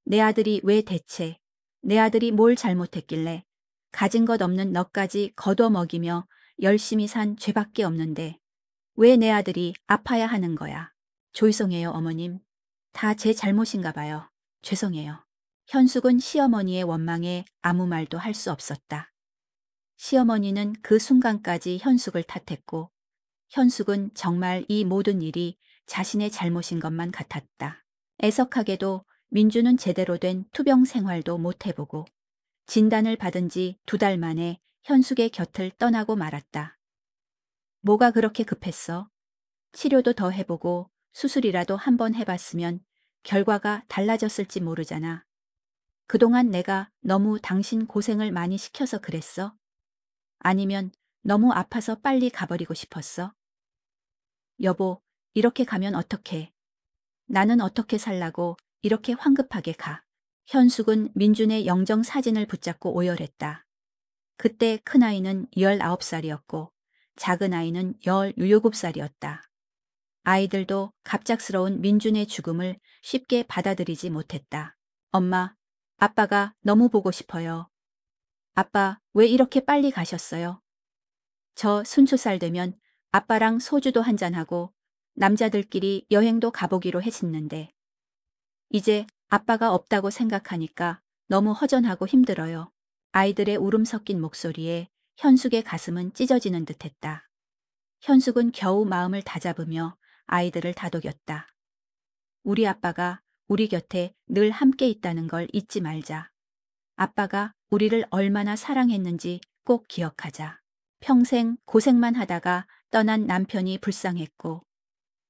내 아들이 왜 대체, 내 아들이 뭘 잘못했길래 가진 것 없는 너까지 걷어먹이며 열심히 산 죄밖에 없는데 왜 내 아들이 아파야 하는 거야? 죄송해요, 어머님. 다 제 잘못인가 봐요. 죄송해요. 현숙은 시어머니의 원망에 아무 말도 할 수 없었다. 시어머니는 그 순간까지 현숙을 탓했고 현숙은 정말 이 모든 일이 자신의 잘못인 것만 같았다. 애석하게도 민주는 제대로 된 투병 생활도 못 해보고 진단을 받은 지 2달 만에 현숙의 곁을 떠나고 말았다. 뭐가 그렇게 급했어? 치료도 더 해보고 수술이라도 한번 해봤으면 결과가 달라졌을지 모르잖아. 그동안 내가 너무 당신 고생을 많이 시켜서 그랬어? 아니면 너무 아파서 빨리 가버리고 싶었어? 여보, 이렇게 가면 어떡해? 나는 어떻게 살라고 이렇게 황급하게 가? 현숙은 민준의 영정 사진을 붙잡고 오열했다. 그때 큰아이는 19살이었고 작은 아이는 17살이었다. 아이들도 갑작스러운 민준의 죽음을 쉽게 받아들이지 못했다. 엄마, 아빠가 너무 보고 싶어요. 아빠, 왜 이렇게 빨리 가셨어요? 저 순초살 되면 아빠랑 소주도 한잔하고 남자들끼리 여행도 가보기로 했었는데 이제 아빠가 없다고 생각하니까 너무 허전하고 힘들어요. 아이들의 울음 섞인 목소리에 현숙의 가슴은 찢어지는 듯했다. 현숙은 겨우 마음을 다잡으며 아이들을 다독였다. 우리 아빠가 우리 곁에 늘 함께 있다는 걸 잊지 말자. 아빠가 우리를 얼마나 사랑했는지 꼭 기억하자. 평생 고생만 하다가 떠난 남편이 불쌍했고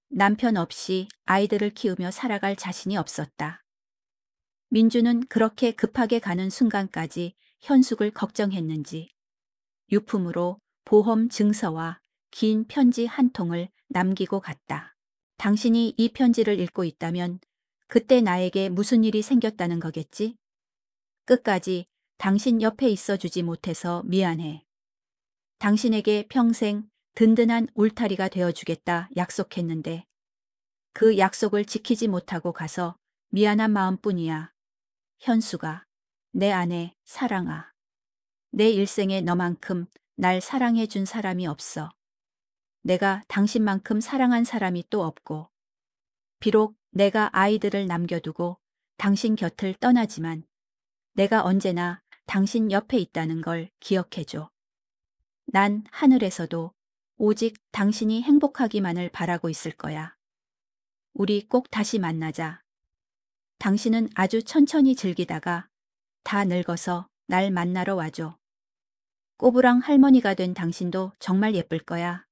남편 없이 아이들을 키우며 살아갈 자신이 없었다. 민주는 그렇게 급하게 가는 순간까지 현숙을 걱정했는지 유품으로 보험 증서와 긴 편지 한 통을 남기고 갔다. 당신이 이 편지를 읽고 있다면 그때 나에게 무슨 일이 생겼다는 거겠지? 끝까지 당신 옆에 있어주지 못해서 미안해. 당신에게 평생 든든한 울타리가 되어주겠다 약속했는데 그 약속을 지키지 못하고 가서 미안한 마음뿐이야. 현수가, 내 아내, 사랑아. 내 일생에 너만큼 날 사랑해 준 사람이 없어. 내가 당신만큼 사랑한 사람이 또 없고. 비록 내가 아이들을 남겨두고 당신 곁을 떠나지만 내가 언제나 당신 옆에 있다는 걸 기억해줘. 난 하늘에서도 오직 당신이 행복하기만을 바라고 있을 거야. 우리 꼭 다시 만나자. 당신은 아주 천천히 즐기다가 다 늙어서 날 만나러 와줘. 꼬부랑 할머니가 된 당신도 정말 예쁠 거야.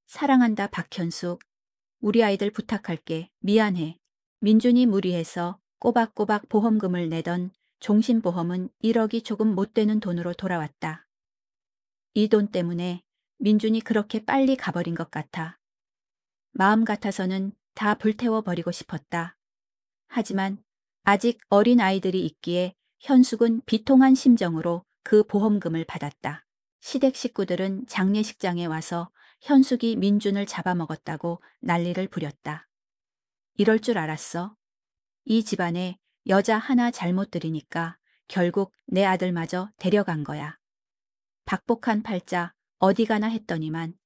사랑한다 박현숙. 우리 아이들 부탁할게. 미안해. 민준이 무리해서 꼬박꼬박 보험금을 내던 종신보험은 1억이 조금 못 되는 돈으로 돌아왔다. 이 돈 때문에 민준이 그렇게 빨리 가버린 것 같아. 마음 같아서는 다 불태워버리고 싶었다. 하지만 아직 어린 아이들이 있기에 현숙은 비통한 심정으로 그 보험금을 받았다. 시댁 식구들은 장례식장에 와서 현숙이 민준을 잡아먹었다고 난리를 부렸다. 이럴 줄 알았어. 이 집안에 여자 하나 잘못 들이니까 결국 내 아들마저 데려간 거야. 박복한 팔자 어디 가나 했더니만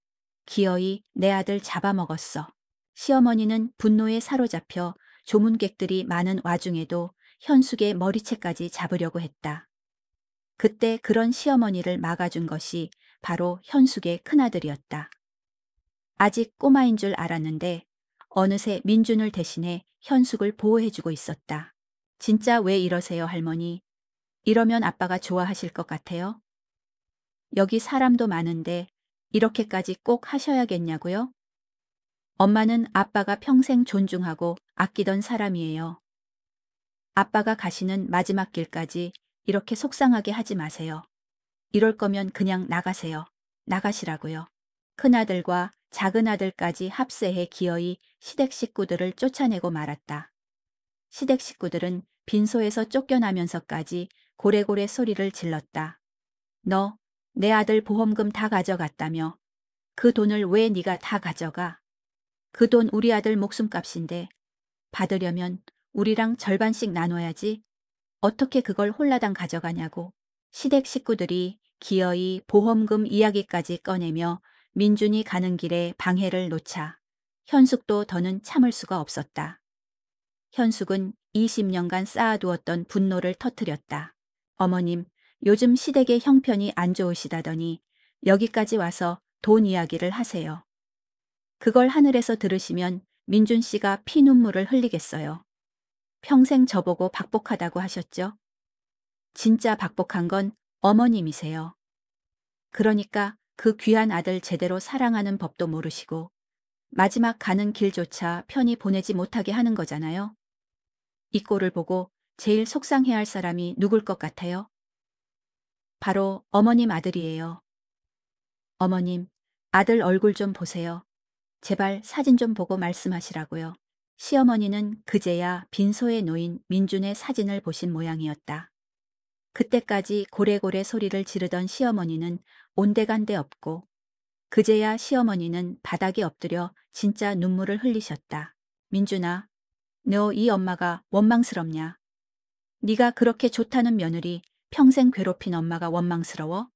기어이 내 아들 잡아먹었어. 시어머니는 분노에 사로잡혀 조문객들이 많은 와중에도 현숙의 머리채까지 잡으려고 했다. 그때 그런 시어머니를 막아준 것이 바로 현숙의 큰아들이었다. 아직 꼬마인 줄 알았는데 어느새 민준을 대신해 현숙을 보호해주고 있었다. 진짜 왜 이러세요, 할머니? 이러면 아빠가 좋아하실 것 같아요? 여기 사람도 많은데 이렇게까지 꼭 하셔야겠냐고요? 엄마는 아빠가 평생 존중하고 아끼던 사람이에요. 아빠가 가시는 마지막 길까지 이렇게 속상하게 하지 마세요. 이럴 거면 그냥 나가세요. 나가시라고요. 큰아들과 작은아들까지 합세해 기어이 시댁 식구들을 쫓아내고 말았다. 시댁 식구들은 빈소에서 쫓겨나면서까지 고래고래 소리를 질렀다. 너, 내 아들 보험금 다 가져갔다며. 그 돈을 왜 네가 다 가져가? 그 돈 우리 아들 목숨값인데 받으려면 우리랑 절반씩 나눠야지. 어떻게 그걸 홀라당 가져가냐고. 시댁 식구들이 기어이 보험금 이야기까지 꺼내며 민준이 가는 길에 방해를 놓자 현숙도 더는 참을 수가 없었다. 현숙은 20년간 쌓아두었던 분노를 터뜨렸다. 어머님, 요즘 시댁의 형편이 안 좋으시다더니 여기까지 와서 돈 이야기를 하세요. 그걸 하늘에서 들으시면 민준 씨가 피눈물을 흘리겠어요. 평생 저보고 박복하다고 하셨죠? 진짜 박복한 건 어머님이세요. 그러니까 그 귀한 아들 제대로 사랑하는 법도 모르시고 마지막 가는 길조차 편히 보내지 못하게 하는 거잖아요. 이 꼴을 보고 제일 속상해할 사람이 누굴 것 같아요? 바로 어머님 아들이에요. 어머님, 아들 얼굴 좀 보세요. 제발 사진 좀 보고 말씀하시라고요. 시어머니는 그제야 빈소에 놓인 민준의 사진을 보신 모양이었다. 그때까지 고래고래 소리를 지르던 시어머니는 온데간데 없고 그제야 시어머니는 바닥에 엎드려 진짜 눈물을 흘리셨다. 민준아, 너 이 엄마가 원망스럽냐? 네가 그렇게 좋다는 며느리 평생 괴롭힌 엄마가 원망스러워?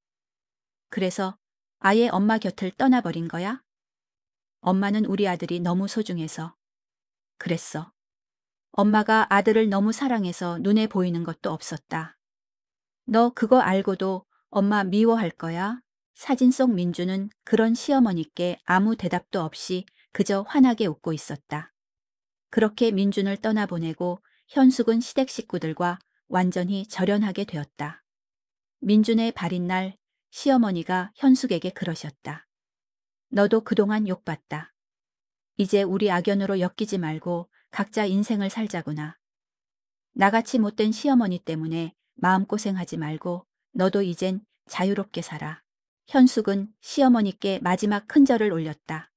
그래서 아예 엄마 곁을 떠나버린 거야? 엄마는 우리 아들이 너무 소중해서. 그랬어. 엄마가 아들을 너무 사랑해서 눈에 보이는 것도 없었다. 너 그거 알고도 엄마 미워할 거야? 사진 속 민주는 그런 시어머니께 아무 대답도 없이 그저 환하게 웃고 있었다. 그렇게 민준을 떠나보내고 현숙은 시댁 식구들과 완전히 절연하게 되었다. 민준의 발인 날 시어머니가 현숙에게 그러셨다. 너도 그동안 욕봤다. 이제 우리 악연으로 엮이지 말고 각자 인생을 살자구나. 나같이 못된 시어머니 때문에 마음고생하지 말고 너도 이젠 자유롭게 살아. 현숙은 시어머니께 마지막 큰절을 올렸다.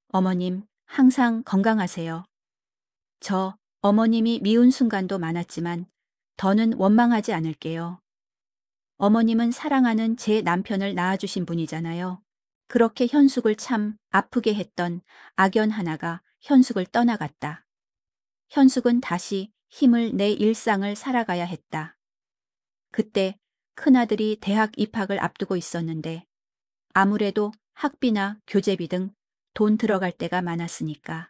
어머님, 항상 건강하세요. 저 어머님이 미운 순간도 많았지만 더는 원망하지 않을게요. 어머님은 사랑하는 제 남편을 낳아주신 분이잖아요. 그렇게 현숙을 참 아프게 했던 악연 하나가 현숙을 떠나갔다. 현숙은 다시 힘을 내 일상을 살아가야 했다. 그때 큰아들이 대학 입학을 앞두고 있었는데 아무래도 학비나 교재비 등 돈 들어갈 때가 많았으니까.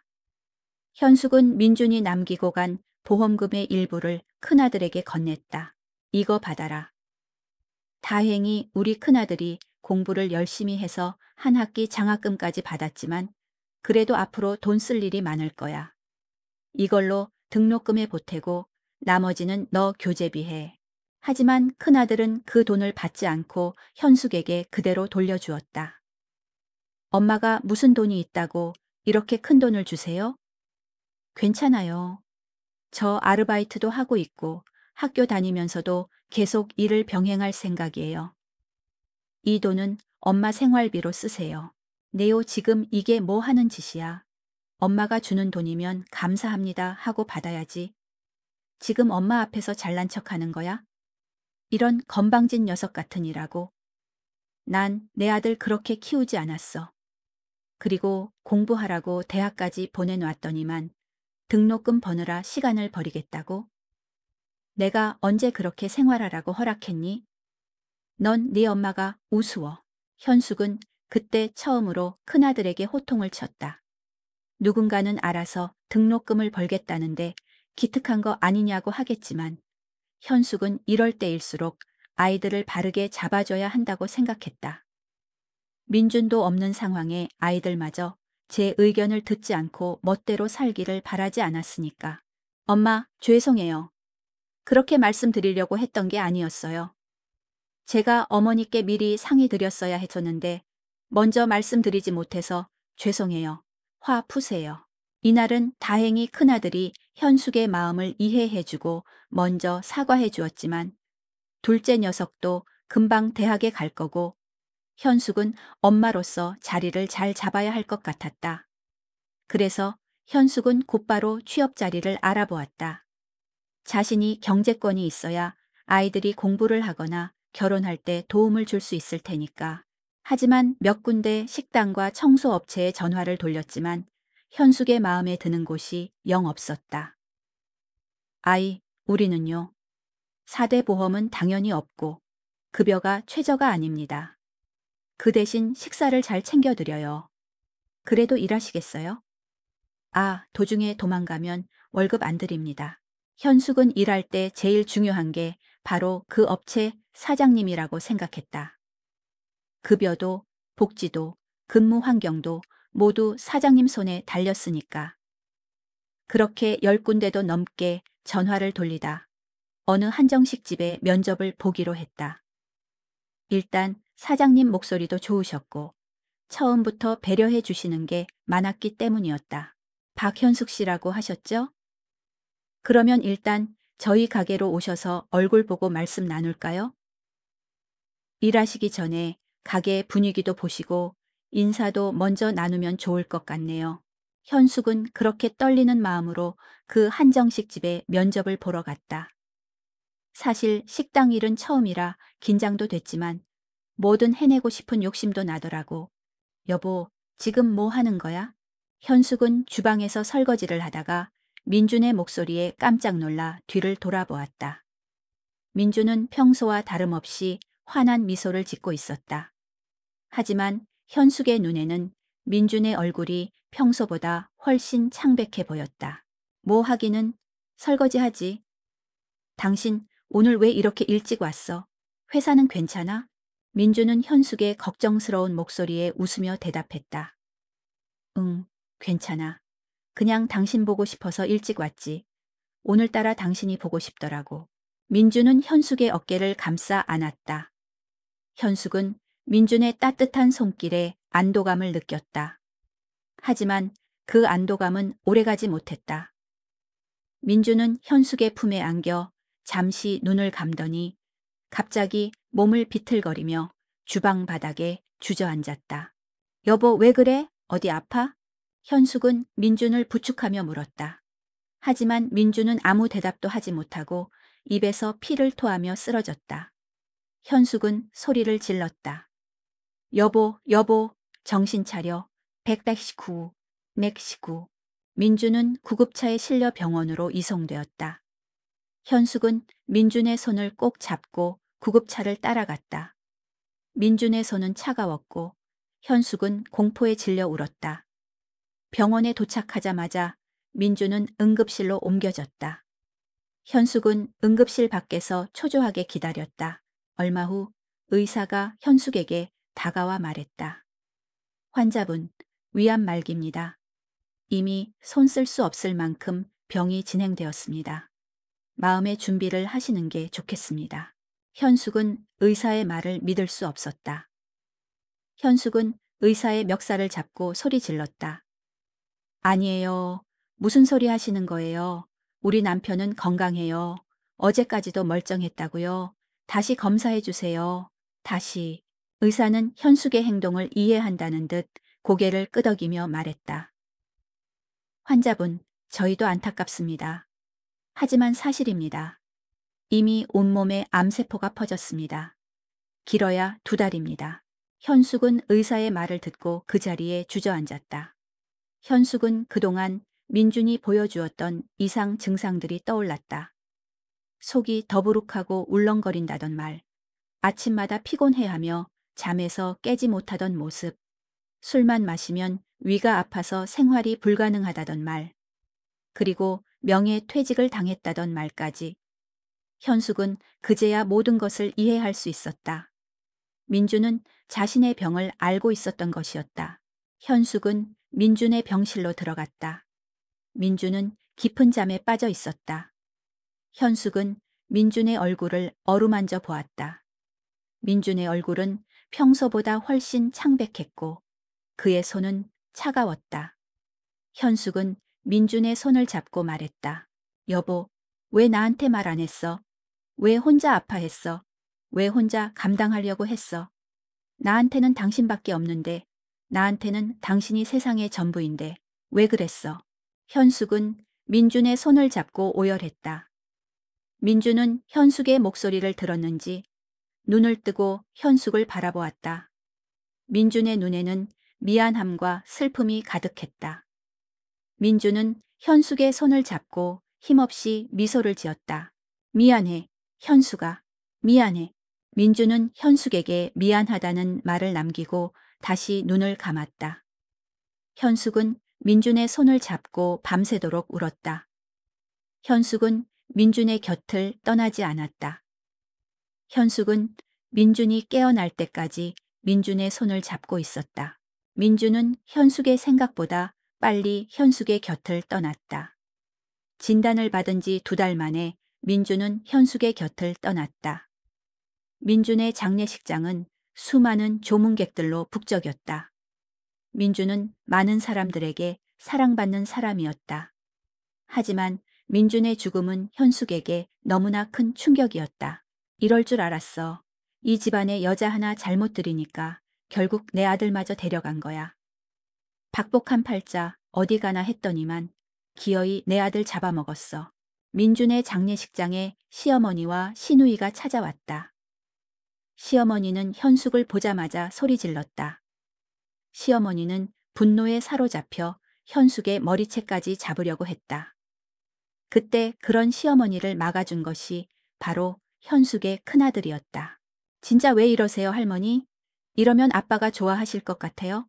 현숙은 민준이 남기고 간 보험금의 일부를 큰아들에게 건넸다. 이거 받아라. 다행히 우리 큰아들이 공부를 열심히 해서 한 학기 장학금까지 받았지만 그래도 앞으로 돈 쓸 일이 많을 거야. 이걸로 등록금에 보태고 나머지는 너 교재비 해. 하지만 큰아들은 그 돈을 받지 않고 현숙에게 그대로 돌려주었다. 엄마가 무슨 돈이 있다고 이렇게 큰 돈을 주세요? 괜찮아요. 저 아르바이트도 하고 있고 학교 다니면서도 계속 일을 병행할 생각이에요. 이 돈은 엄마 생활비로 쓰세요. 네오 지금 이게 뭐 하는 짓이야. 엄마가 주는 돈이면 감사합니다 하고 받아야지. 지금 엄마 앞에서 잘난 척 하는 거야? 이런 건방진 녀석 같으니라고. 난 내 아들 그렇게 키우지 않았어. 그리고 공부하라고 대학까지 보내놓았더니만 등록금 버느라 시간을 버리겠다고? 내가 언제 그렇게 생활하라고 허락했니? 넌 네 엄마가 우스워. 현숙은 그때 처음으로 큰아들에게 호통을 쳤다. 누군가는 알아서 등록금을 벌겠다는데 기특한 거 아니냐고 하겠지만 현숙은 이럴 때일수록 아이들을 바르게 잡아줘야 한다고 생각했다. 민준도 없는 상황에 아이들마저 제 의견을 듣지 않고 멋대로 살기를 바라지 않았으니까. 엄마, 죄송해요. 그렇게 말씀드리려고 했던 게 아니었어요. 제가 어머니께 미리 상의 드렸어야 했었는데 먼저 말씀드리지 못해서 죄송해요. 화 푸세요. 이날은 다행히 큰아들이 현숙의 마음을 이해해주고 먼저 사과해 주었지만 둘째 녀석도 금방 대학에 갈 거고 현숙은 엄마로서 자리를 잘 잡아야 할 것 같았다. 그래서 현숙은 곧바로 취업 자리를 알아보았다. 자신이 경제권이 있어야 아이들이 공부를 하거나 결혼할 때 도움을 줄 수 있을 테니까. 하지만 몇 군데 식당과 청소업체에 전화를 돌렸지만 현숙의 마음에 드는 곳이 영 없었다. 아이, 우리는요. 4대 보험은 당연히 없고 급여가 최저가 아닙니다. 그 대신 식사를 잘 챙겨드려요. 그래도 일하시겠어요? 아, 도중에 도망가면 월급 안 드립니다. 현숙은 일할 때 제일 중요한 게 바로 그 업체 사장님이라고 생각했다. 급여도, 복지도, 근무 환경도 모두 사장님 손에 달렸으니까. 그렇게 10군데도 넘게 전화를 돌리다 어느 한정식 집에 면접을 보기로 했다. 일단 사장님 목소리도 좋으셨고 처음부터 배려해 주시는 게 많았기 때문이었다. 박현숙 씨라고 하셨죠? 그러면 일단 저희 가게로 오셔서 얼굴 보고 말씀 나눌까요? 일하시기 전에 가게 분위기도 보시고 인사도 먼저 나누면 좋을 것 같네요. 현숙은 그렇게 떨리는 마음으로 그 한정식 집에 면접을 보러 갔다. 사실 식당 일은 처음이라 긴장도 됐지만 뭐든 해내고 싶은 욕심도 나더라고. 여보, 지금 뭐 하는 거야? 현숙은 주방에서 설거지를 하다가 민준의 목소리에 깜짝 놀라 뒤를 돌아보았다. 민준은 평소와 다름없이 환한 미소를 짓고 있었다. 하지만 현숙의 눈에는 민준의 얼굴이 평소보다 훨씬 창백해 보였다. 뭐 하기는 설거지하지. 당신 오늘 왜 이렇게 일찍 왔어? 회사는 괜찮아? 민준은 현숙의 걱정스러운 목소리에 웃으며 대답했다. 응, 괜찮아. 그냥 당신 보고 싶어서 일찍 왔지. 오늘따라 당신이 보고 싶더라고. 민준은 현숙의 어깨를 감싸 안았다. 현숙은 민준의 따뜻한 손길에 안도감을 느꼈다. 하지만 그 안도감은 오래가지 못했다. 민준은 현숙의 품에 안겨 잠시 눈을 감더니 갑자기 몸을 비틀거리며 주방 바닥에 주저앉았다. 여보, 왜 그래? 어디 아파? 현숙은 민준을 부축하며 물었다. 하지만 민준은 아무 대답도 하지 못하고 입에서 피를 토하며 쓰러졌다. 현숙은 소리를 질렀다. 여보, 여보, 정신 차려. 백닥시구, 맥시구. 민주는 구급차에 실려 병원으로 이송되었다. 현숙은 민준의 손을 꼭 잡고 구급차를 따라갔다. 민준의 손은 차가웠고 현숙은 공포에 질려 울었다. 병원에 도착하자마자 민준은 응급실로 옮겨졌다. 현숙은 응급실 밖에서 초조하게 기다렸다. 얼마 후 의사가 현숙에게 다가와 말했다. 환자분, 위암 말기입니다. 이미 손 쓸 수 없을 만큼 병이 진행되었습니다. 마음의 준비를 하시는 게 좋겠습니다. 현숙은 의사의 말을 믿을 수 없었다. 현숙은 의사의 멱살을 잡고 소리 질렀다. 아니에요. 무슨 소리 하시는 거예요? 우리 남편은 건강해요. 어제까지도 멀쩡했다고요. 다시 검사해 주세요. 다시. 의사는 현숙의 행동을 이해한다는 듯 고개를 끄덕이며 말했다. 환자분, 저희도 안타깝습니다. 하지만 사실입니다. 이미 온몸에 암세포가 퍼졌습니다. 길어야 2달입니다. 현숙은 의사의 말을 듣고 그 자리에 주저앉았다. 현숙은 그동안 민준이 보여주었던 이상 증상들이 떠올랐다. 속이 더부룩하고 울렁거린다던 말, 아침마다 피곤해하며 잠에서 깨지 못하던 모습, 술만 마시면 위가 아파서 생활이 불가능하다던 말, 그리고 명예퇴직을 당했다던 말까지. 현숙은 그제야 모든 것을 이해할 수 있었다. 민준은 자신의 병을 알고 있었던 것이었다. 현숙은 민준의 병실로 들어갔다. 민준은 깊은 잠에 빠져 있었다. 현숙은 민준의 얼굴을 어루만져 보았다. 민준의 얼굴은 평소보다 훨씬 창백했고 그의 손은 차가웠다. 현숙은 민준의 손을 잡고 말했다. 여보, 왜 나한테 말 안 했어? 왜 혼자 아파했어? 왜 혼자 감당하려고 했어? 나한테는 당신밖에 없는데, 나한테는 당신이 세상의 전부인데, 왜 그랬어? 현숙은 민준의 손을 잡고 오열했다. 민준은 현숙의 목소리를 들었는지 눈을 뜨고 현숙을 바라보았다. 민준의 눈에는 미안함과 슬픔이 가득했다. 민준은 현숙의 손을 잡고 힘없이 미소를 지었다. 미안해, 현숙아. 미안해. 민준은 현숙에게 미안하다는 말을 남기고 다시 눈을 감았다. 현숙은 민준의 손을 잡고 밤새도록 울었다. 현숙은 민준의 곁을 떠나지 않았다. 현숙은 민준이 깨어날 때까지 민준의 손을 잡고 있었다. 민준은 현숙의 생각보다 빨리 현숙의 곁을 떠났다. 진단을 받은 지 2달 만에 민준은 현숙의 곁을 떠났다. 민준의 장례식장은 수많은 조문객들로 북적였다. 민준은 많은 사람들에게 사랑받는 사람이었다. 하지만 민준의 죽음은 현숙에게 너무나 큰 충격이었다. 이럴 줄 알았어. 이 집안에 여자 하나 잘못 들이니까 결국 내 아들마저 데려간 거야. 박복한 팔자 어디 가나 했더니만 기어이 내 아들 잡아먹었어. 민준의 장례식장에 시어머니와 시누이가 찾아왔다. 시어머니는 현숙을 보자마자 소리 질렀다. 시어머니는 분노에 사로잡혀 현숙의 머리채까지 잡으려고 했다. 그때 그런 시어머니를 막아준 것이 바로 현숙의 큰아들이었다. 진짜 왜 이러세요, 할머니? 이러면 아빠가 좋아하실 것 같아요?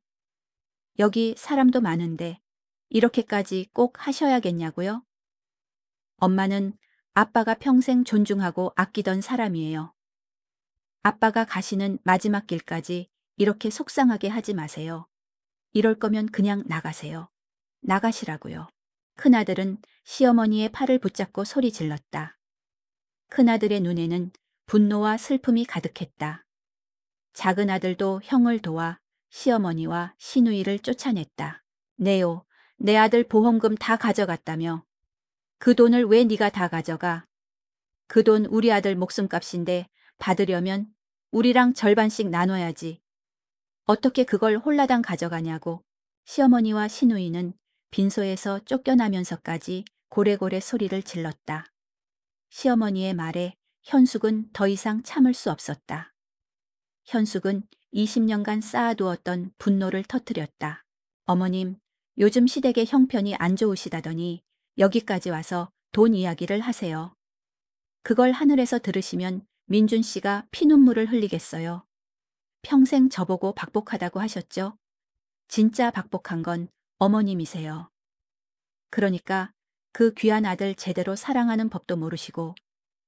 여기 사람도 많은데 이렇게까지 꼭 하셔야겠냐고요? 엄마는 아빠가 평생 존중하고 아끼던 사람이에요. 아빠가 가시는 마지막 길까지 이렇게 속상하게 하지 마세요. 이럴 거면 그냥 나가세요. 나가시라고요. 큰아들은 시어머니의 팔을 붙잡고 소리 질렀다. 큰아들의 눈에는 분노와 슬픔이 가득했다. 작은 아들도 형을 도와 시어머니와 시누이를 쫓아냈다. 네요, 내 아들 보험금 다 가져갔다며. 그 돈을 왜 네가 다 가져가? 그 돈 우리 아들 목숨값인데 받으려면 우리랑 절반씩 나눠야지. 어떻게 그걸 홀라당 가져가냐고. 시어머니와 시누이는 빈소에서 쫓겨나면서까지 고래고래 소리를 질렀다. 시어머니의 말에 현숙은 더 이상 참을 수 없었다. 현숙은 20년간 쌓아두었던 분노를 터뜨렸다. 어머님, 요즘 시댁의 형편이 안 좋으시다더니 여기까지 와서 돈 이야기를 하세요. 그걸 하늘에서 들으시면 민준 씨가 피눈물을 흘리겠어요. 평생 저보고 박복하다고 하셨죠? 진짜 박복한 건 어머님이세요. 그러니까 그 귀한 아들 제대로 사랑하는 법도 모르시고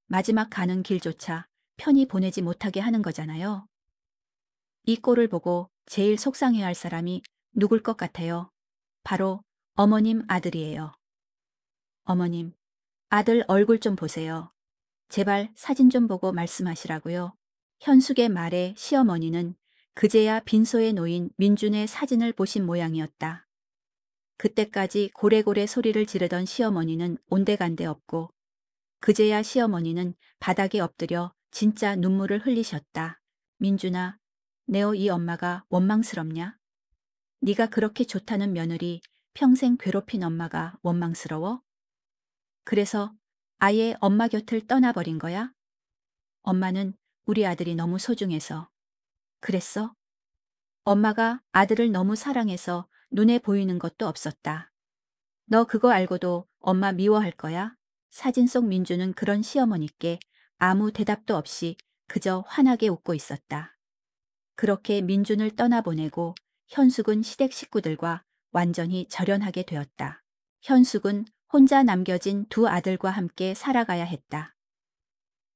마지막 가는 길조차 편히 보내지 못하게 하는 거잖아요. 이 꼴을 보고 제일 속상해할 사람이 누굴 것 같아요? 바로 어머님 아들이에요. 어머님, 아들 얼굴 좀 보세요. 제발 사진 좀 보고 말씀하시라고요. 현숙의 말에 시어머니는 그제야 빈소에 놓인 민준의 사진을 보신 모양이었다. 그때까지 고래고래 소리를 지르던 시어머니는 온데간데 없고 그제야 시어머니는 바닥에 엎드려 진짜 눈물을 흘리셨다. 민준아, 내어 이 엄마가 원망스럽냐? 네가 그렇게 좋다는 며느리 평생 괴롭힌 엄마가 원망스러워? 그래서 아예 엄마 곁을 떠나버린 거야? 엄마는 우리 아들이 너무 소중해서. 그랬어? 엄마가 아들을 너무 사랑해서 눈에 보이는 것도 없었다. 너 그거 알고도 엄마 미워할 거야? 사진 속 민주는 그런 시어머니께 아무 대답도 없이 그저 환하게 웃고 있었다. 그렇게 민준을 떠나보내고 현숙은 시댁 식구들과 완전히 절연하게 되었다. 현숙은 혼자 남겨진 두 아들과 함께 살아가야 했다.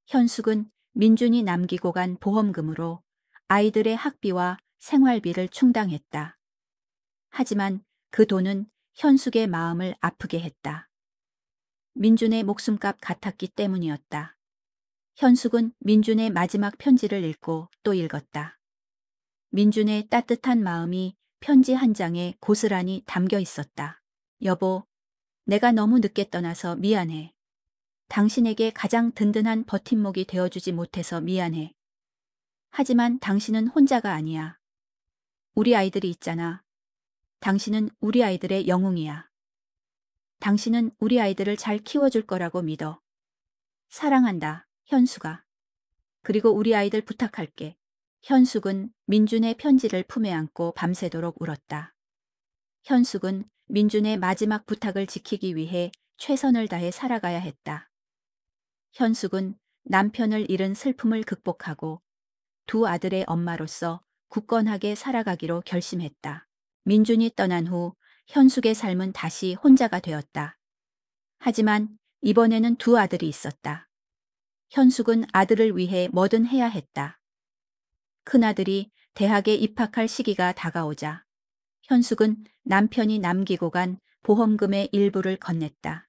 현숙은 민준이 남기고 간 보험금으로 아이들의 학비와 생활비를 충당했다. 하지만 그 돈은 현숙의 마음을 아프게 했다. 민준의 목숨값 같았기 때문이었다. 현숙은 민준의 마지막 편지를 읽고 또 읽었다. 민준의 따뜻한 마음이 편지 한 장에 고스란히 담겨 있었다. 여보, 내가 너무 늦게 떠나서 미안해. 당신에게 가장 든든한 버팀목이 되어주지 못해서 미안해. 하지만 당신은 혼자가 아니야. 우리 아이들이 있잖아. 당신은 우리 아이들의 영웅이야. 당신은 우리 아이들을 잘 키워줄 거라고 믿어. 사랑한다, 현숙아. 그리고 우리 아이들 부탁할게. 현숙은 민준의 편지를 품에 안고 밤새도록 울었다. 현숙은 민준의 마지막 부탁을 지키기 위해 최선을 다해 살아가야 했다. 현숙은 남편을 잃은 슬픔을 극복하고 두 아들의 엄마로서 굳건하게 살아가기로 결심했다. 민준이 떠난 후 현숙의 삶은 다시 혼자가 되었다. 하지만 이번에는 두 아들이 있었다. 현숙은 아들을 위해 뭐든 해야 했다. 큰아들이 대학에 입학할 시기가 다가오자 현숙은 남편이 남기고 간 보험금의 일부를 건넸다.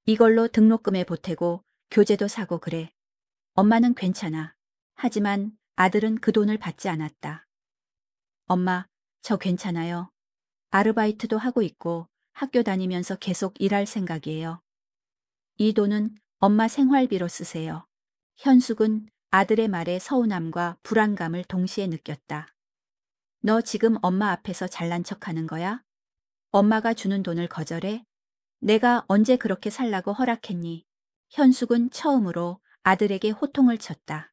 이걸로 등록금에 보태고 교재도 사고 그래. 엄마는 괜찮아. 하지만 아들은 그 돈을 받지 않았다. 엄마, 저 괜찮아요. 아르바이트도 하고 있고 학교 다니면서 계속 일할 생각이에요. 이 돈은 엄마 생활비로 쓰세요. 현숙은 아들의 말에 서운함과 불안감을 동시에 느꼈다. 너 지금 엄마 앞에서 잘난 척하는 거야? 엄마가 주는 돈을 거절해? 내가 언제 그렇게 살라고 허락했니? 현숙은 처음으로 아들에게 호통을 쳤다.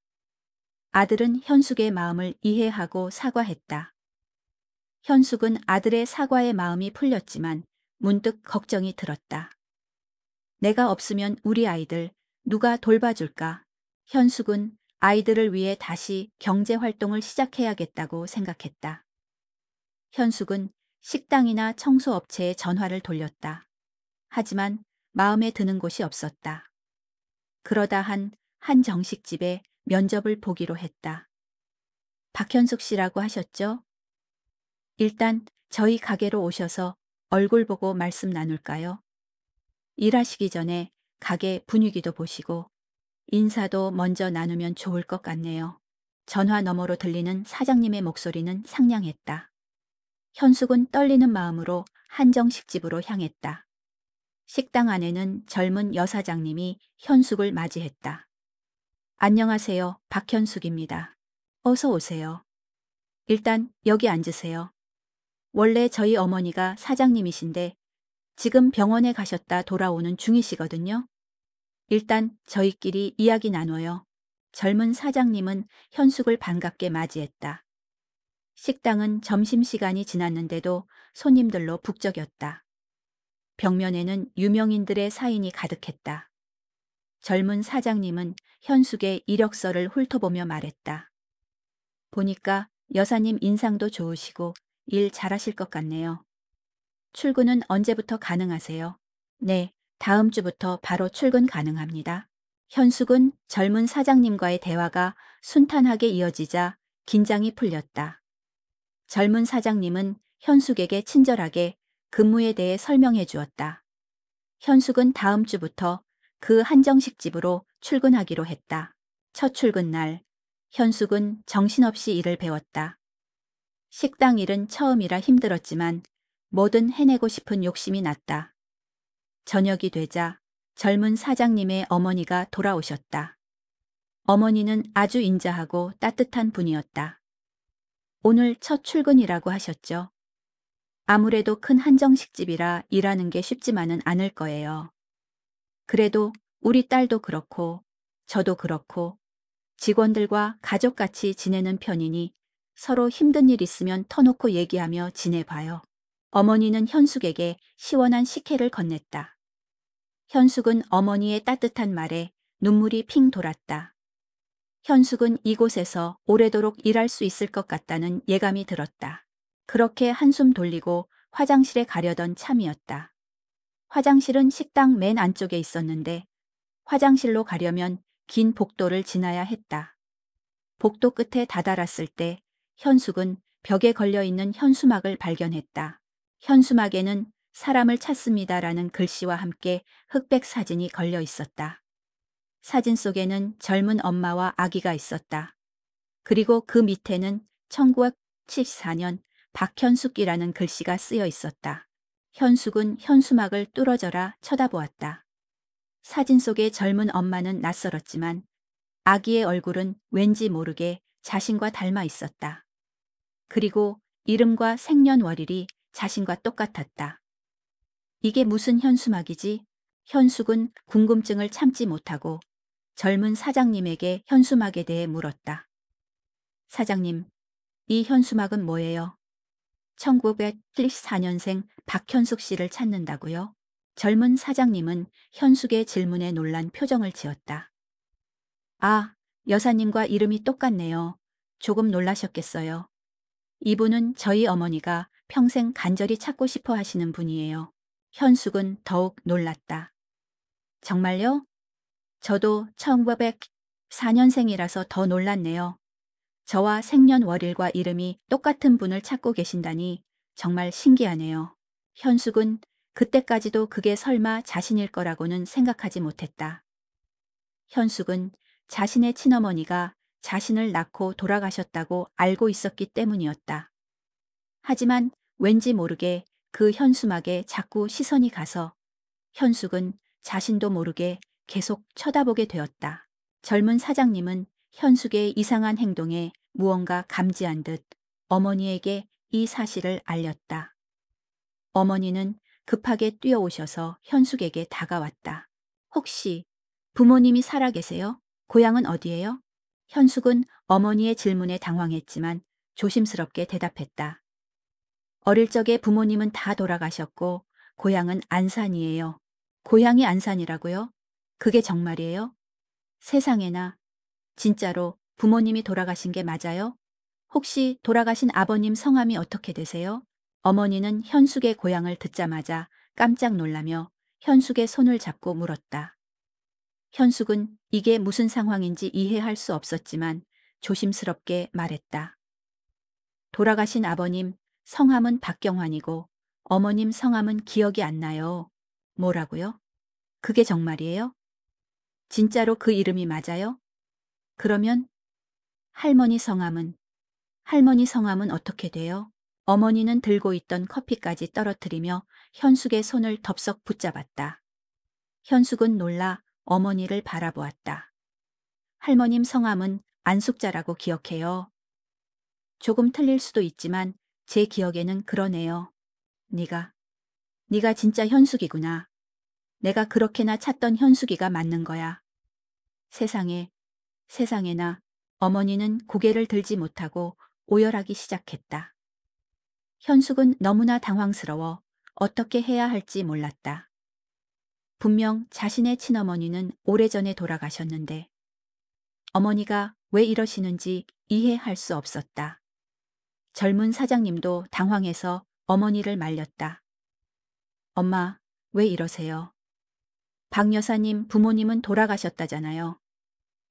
아들은 현숙의 마음을 이해하고 사과했다. 현숙은 아들의 사과의 마음이 풀렸지만 문득 걱정이 들었다. 내가 없으면 우리 아이들 누가 돌봐줄까? 현숙은 아이들을 위해 다시 경제활동을 시작해야겠다고 생각했다. 현숙은 식당이나 청소업체에 전화를 돌렸다. 하지만 마음에 드는 곳이 없었다. 그러다 한 정식집에 면접을 보기로 했다. 박현숙 씨라고 하셨죠? 일단 저희 가게로 오셔서 얼굴 보고 말씀 나눌까요? 일하시기 전에 가게 분위기도 보시고 인사도 먼저 나누면 좋을 것 같네요. 전화 너머로 들리는 사장님의 목소리는 상냥했다. 현숙은 떨리는 마음으로 한정식집으로 향했다. 식당 안에는 젊은 여사장님이 현숙을 맞이했다. 안녕하세요, 박현숙입니다. 어서 오세요. 일단 여기 앉으세요. 원래 저희 어머니가 사장님이신데 지금 병원에 가셨다 돌아오는 중이시거든요. 일단 저희끼리 이야기 나눠요. 젊은 사장님은 현숙을 반갑게 맞이했다. 식당은 점심시간이 지났는데도 손님들로 북적였다. 벽면에는 유명인들의 사인이 가득했다. 젊은 사장님은 현숙의 이력서를 훑어보며 말했다. 보니까 여사님 인상도 좋으시고 일 잘하실 것 같네요. 출근은 언제부터 가능하세요? 네, 다음 주부터 바로 출근 가능합니다. 현숙은 젊은 사장님과의 대화가 순탄하게 이어지자 긴장이 풀렸다. 젊은 사장님은 현숙에게 친절하게 근무에 대해 설명해 주었다. 현숙은 다음 주부터 그 한정식 집으로 출근하기로 했다. 첫 출근 날, 현숙은 정신없이 일을 배웠다. 식당 일은 처음이라 힘들었지만 뭐든 해내고 싶은 욕심이 났다. 저녁이 되자 젊은 사장님의 어머니가 돌아오셨다. 어머니는 아주 인자하고 따뜻한 분이었다. 오늘 첫 출근이라고 하셨죠? 아무래도 큰 한정식집이라 일하는 게 쉽지만은 않을 거예요. 그래도 우리 딸도 그렇고 저도 그렇고 직원들과 가족같이 지내는 편이니 서로 힘든 일 있으면 터놓고 얘기하며 지내봐요. 어머니는 현숙에게 시원한 식혜를 건넸다. 현숙은 어머니의 따뜻한 말에 눈물이 핑 돌았다. 현숙은 이곳에서 오래도록 일할 수 있을 것 같다는 예감이 들었다. 그렇게 한숨 돌리고 화장실에 가려던 참이었다. 화장실은 식당 맨 안쪽에 있었는데 화장실로 가려면 긴 복도를 지나야 했다. 복도 끝에 다다랐을 때 현숙은 벽에 걸려있는 현수막을 발견했다. 현수막에는 사람을 찾습니다라는 글씨와 함께 흑백 사진이 걸려 있었다. 사진 속에는 젊은 엄마와 아기가 있었다. 그리고 그 밑에는 1974년 박현숙이라는 글씨가 쓰여 있었다. 현숙은 현수막을 뚫어져라 쳐다보았다. 사진 속의 젊은 엄마는 낯설었지만 아기의 얼굴은 왠지 모르게 자신과 닮아 있었다. 그리고 이름과 생년월일이 자신과 똑같았다. 이게 무슨 현수막이지? 현숙은 궁금증을 참지 못하고 젊은 사장님에게 현수막에 대해 물었다. 사장님, 이 현수막은 뭐예요? 1974년생 박현숙 씨를 찾는다고요? 젊은 사장님은 현숙의 질문에 놀란 표정을 지었다. 아, 여사님과 이름이 똑같네요. 조금 놀라셨겠어요. 이분은 저희 어머니가 평생 간절히 찾고 싶어 하시는 분이에요. 현숙은 더욱 놀랐다. 정말요? 저도 1904년생이라서 더 놀랐네요. 저와 생년월일과 이름이 똑같은 분을 찾고 계신다니 정말 신기하네요. 현숙은 그때까지도 그게 설마 자신일 거라고는 생각하지 못했다. 현숙은 자신의 친어머니가 자신을 낳고 돌아가셨다고 알고 있었기 때문이었다. 하지만 왠지 모르게 그 현수막에 자꾸 시선이 가서 현숙은 자신도 모르게 계속 쳐다보게 되었다. 젊은 사장님은 현숙의 이상한 행동에 무언가 감지한 듯 어머니에게 이 사실을 알렸다. 어머니는 급하게 뛰어오셔서 현숙에게 다가왔다. 혹시 부모님이 살아계세요? 고향은 어디예요? 현숙은 어머니의 질문에 당황했지만 조심스럽게 대답했다. 어릴 적에 부모님은 다 돌아가셨고 고향은 안산이에요. 고향이 안산이라고요? 그게 정말이에요? 세상에나. 진짜로 부모님이 돌아가신 게 맞아요? 혹시 돌아가신 아버님 성함이 어떻게 되세요? 어머니는 현숙의 고향을 듣자마자 깜짝 놀라며 현숙의 손을 잡고 물었다. 현숙은 이게 무슨 상황인지 이해할 수 없었지만 조심스럽게 말했다. 돌아가신 아버님 성함은 박경환이고 어머님 성함은 기억이 안 나요. 뭐라고요? 그게 정말이에요? 진짜로 그 이름이 맞아요? 그러면 할머니 성함은 어떻게 돼요? 어머니는 들고 있던 커피까지 떨어뜨리며 현숙의 손을 덥석 붙잡았다. 현숙은 놀라 어머니를 바라보았다. 할머님 성함은 안숙자라고 기억해요. 조금 틀릴 수도 있지만 제 기억에는 그러네요. 네가 진짜 현숙이구나. 내가 그렇게나 찾던 현숙이가 맞는 거야. 세상에나 어머니는 고개를 들지 못하고 오열하기 시작했다. 현숙은 너무나 당황스러워 어떻게 해야 할지 몰랐다. 분명 자신의 친어머니는 오래전에 돌아가셨는데 어머니가 왜 이러시는지 이해할 수 없었다. 젊은 사장님도 당황해서 어머니를 말렸다. 엄마, 왜 이러세요? 박 여사님 부모님은 돌아가셨다잖아요.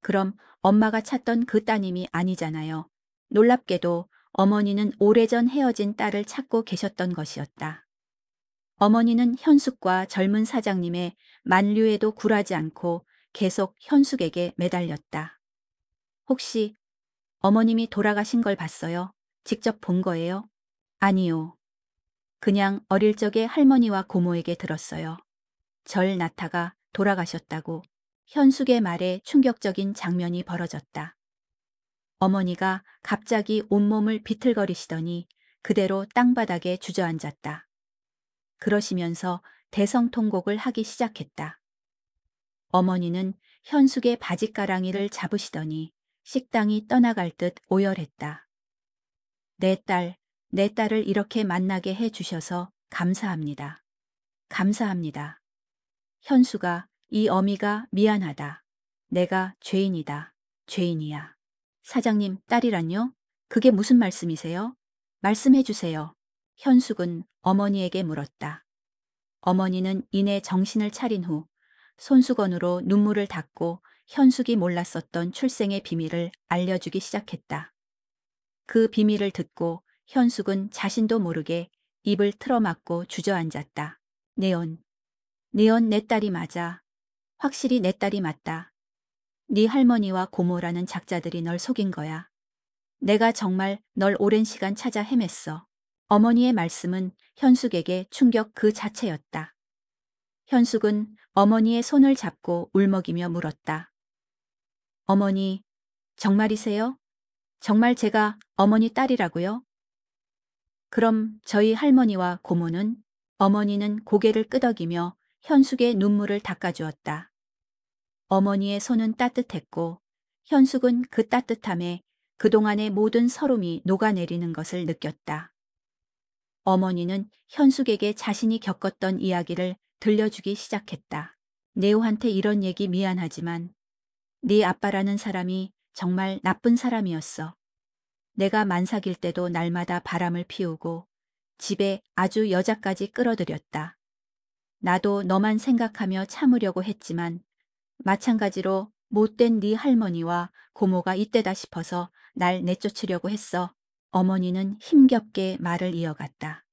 그럼 엄마가 찾던 그 따님이 아니잖아요. 놀랍게도 어머니는 오래전 헤어진 딸을 찾고 계셨던 것이었다. 어머니는 현숙과 젊은 사장님의 만류에도 굴하지 않고 계속 현숙에게 매달렸다. 혹시 어머님이 돌아가신 걸 봤어요? 직접 본 거예요? 아니요. 그냥 어릴 적에 할머니와 고모에게 들었어요. 절 낳다가 돌아가셨다고. 현숙의 말에 충격적인 장면이 벌어졌다. 어머니가 갑자기 온몸을 비틀거리시더니 그대로 땅바닥에 주저앉았다. 그러시면서 대성통곡을 하기 시작했다. 어머니는 현숙의 바짓가랑이를 잡으시더니 식당이 떠나갈 듯 오열했다. 내 딸을 이렇게 만나게 해 주셔서 감사합니다. 감사합니다. 현수가 이 어미가 미안하다. 내가 죄인이다. 죄인이야. 사장님, 딸이란요? 그게 무슨 말씀이세요? 말씀해 주세요. 현숙은 어머니에게 물었다. 어머니는 이내 정신을 차린 후 손수건으로 눈물을 닦고 현숙이 몰랐었던 출생의 비밀을 알려주기 시작했다. 그 비밀을 듣고 현숙은 자신도 모르게 입을 틀어막고 주저앉았다. 네온 내 딸이 맞아. 확실히 내 딸이 맞다. 네 할머니와 고모라는 작자들이 널 속인 거야. 내가 정말 널 오랜 시간 찾아 헤맸어. 어머니의 말씀은 현숙에게 충격 그 자체였다. 현숙은 어머니의 손을 잡고 울먹이며 물었다. 어머니, 정말이세요? 정말 제가 어머니 딸이라고요? 그럼 저희 할머니와 고모는? 어머니는 고개를 끄덕이며 현숙의 눈물을 닦아주었다. 어머니의 손은 따뜻했고 현숙은 그 따뜻함에 그동안의 모든 서름이 녹아내리는 것을 느꼈다. 어머니는 현숙에게 자신이 겪었던 이야기를 들려주기 시작했다. 네오한테 이런 얘기 미안하지만 네 아빠라는 사람이 정말 나쁜 사람이었어. 내가 만삭일 때도 날마다 바람을 피우고 집에 아주 여자까지 끌어들였다. 나도 너만 생각하며 참으려고 했지만 마찬가지로 못된 네 할머니와 고모가 이때다 싶어서 날 내쫓으려고 했어. 어머니는 힘겹게 말을 이어갔다.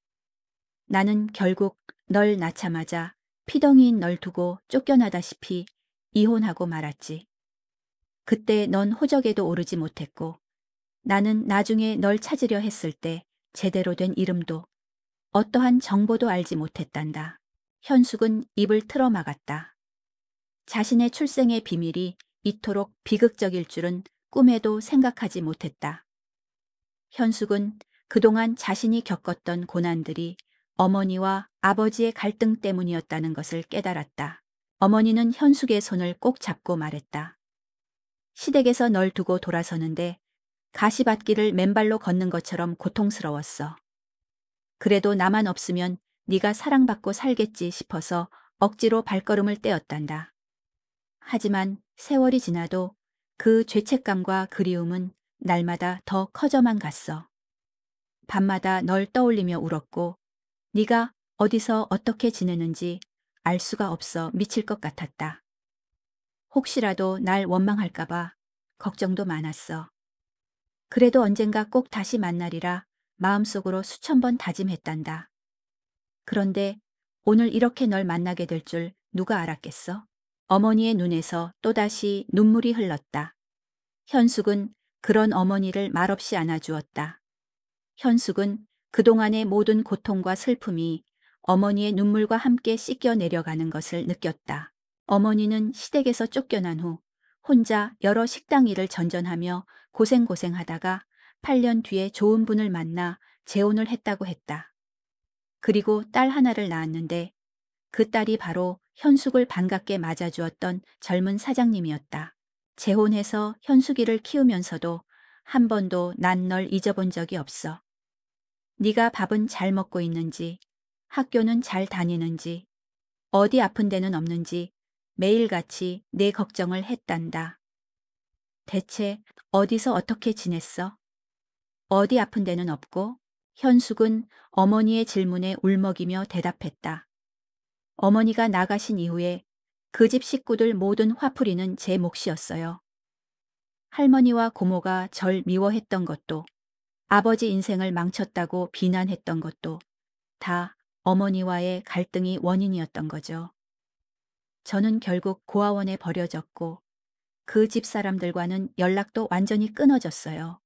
나는 결국 널 낳자마자 피덩이인 널 두고 쫓겨나다시피 이혼하고 말았지. 그때 넌 호적에도 오르지 못했고 나는 나중에 널 찾으려 했을 때 제대로 된 이름도 어떠한 정보도 알지 못했단다. 현숙은 입을 틀어막았다. 자신의 출생의 비밀이 이토록 비극적일 줄은 꿈에도 생각하지 못했다. 현숙은 그동안 자신이 겪었던 고난들이 어머니와 아버지의 갈등 때문이었다는 것을 깨달았다. 어머니는 현숙의 손을 꼭 잡고 말했다. 시댁에서 널 두고 돌아서는데 가시밭길을 맨발로 걷는 것처럼 고통스러웠어. 그래도 나만 없으면 네가 사랑받고 살겠지 싶어서 억지로 발걸음을 떼었단다. 하지만 세월이 지나도 그 죄책감과 그리움은 날마다 더 커져만 갔어. 밤마다 널 떠올리며 울었고 네가 어디서 어떻게 지내는지 알 수가 없어 미칠 것 같았다. 혹시라도 날 원망할까봐 걱정도 많았어. 그래도 언젠가 꼭 다시 만나리라 마음속으로 수천 번 다짐했단다. 그런데 오늘 이렇게 널 만나게 될 줄 누가 알았겠어? 어머니의 눈에서 또다시 눈물이 흘렀다. 현숙은 그런 어머니를 말없이 안아주었다. 현숙은 그동안의 모든 고통과 슬픔이 어머니의 눈물과 함께 씻겨 내려가는 것을 느꼈다. 어머니는 시댁에서 쫓겨난 후 혼자 여러 식당 일을 전전하며 고생하다가 8년 뒤에 좋은 분을 만나 재혼을 했다고 했다. 그리고 딸 하나를 낳았는데 그 딸이 바로 현숙을 반갑게 맞아주었던 젊은 사장님이었다. 재혼해서 현숙이를 키우면서도 한 번도 난 널 잊어본 적이 없어. 네가 밥은 잘 먹고 있는지, 학교는 잘 다니는지, 어디 아픈 데는 없는지 매일같이 내 걱정을 했단다. 대체 어디서 어떻게 지냈어? 어디 아픈 데는 없고? 현숙은 어머니의 질문에 울먹이며 대답했다. 어머니가 나가신 이후에 그 집 식구들 모든 화풀이는 제 몫이었어요. 할머니와 고모가 절 미워했던 것도, 아버지 인생을 망쳤다고 비난했던 것도 다 어머니와의 갈등이 원인이었던 거죠. 저는 결국 고아원에 버려졌고 그 집 사람들과는 연락도 완전히 끊어졌어요.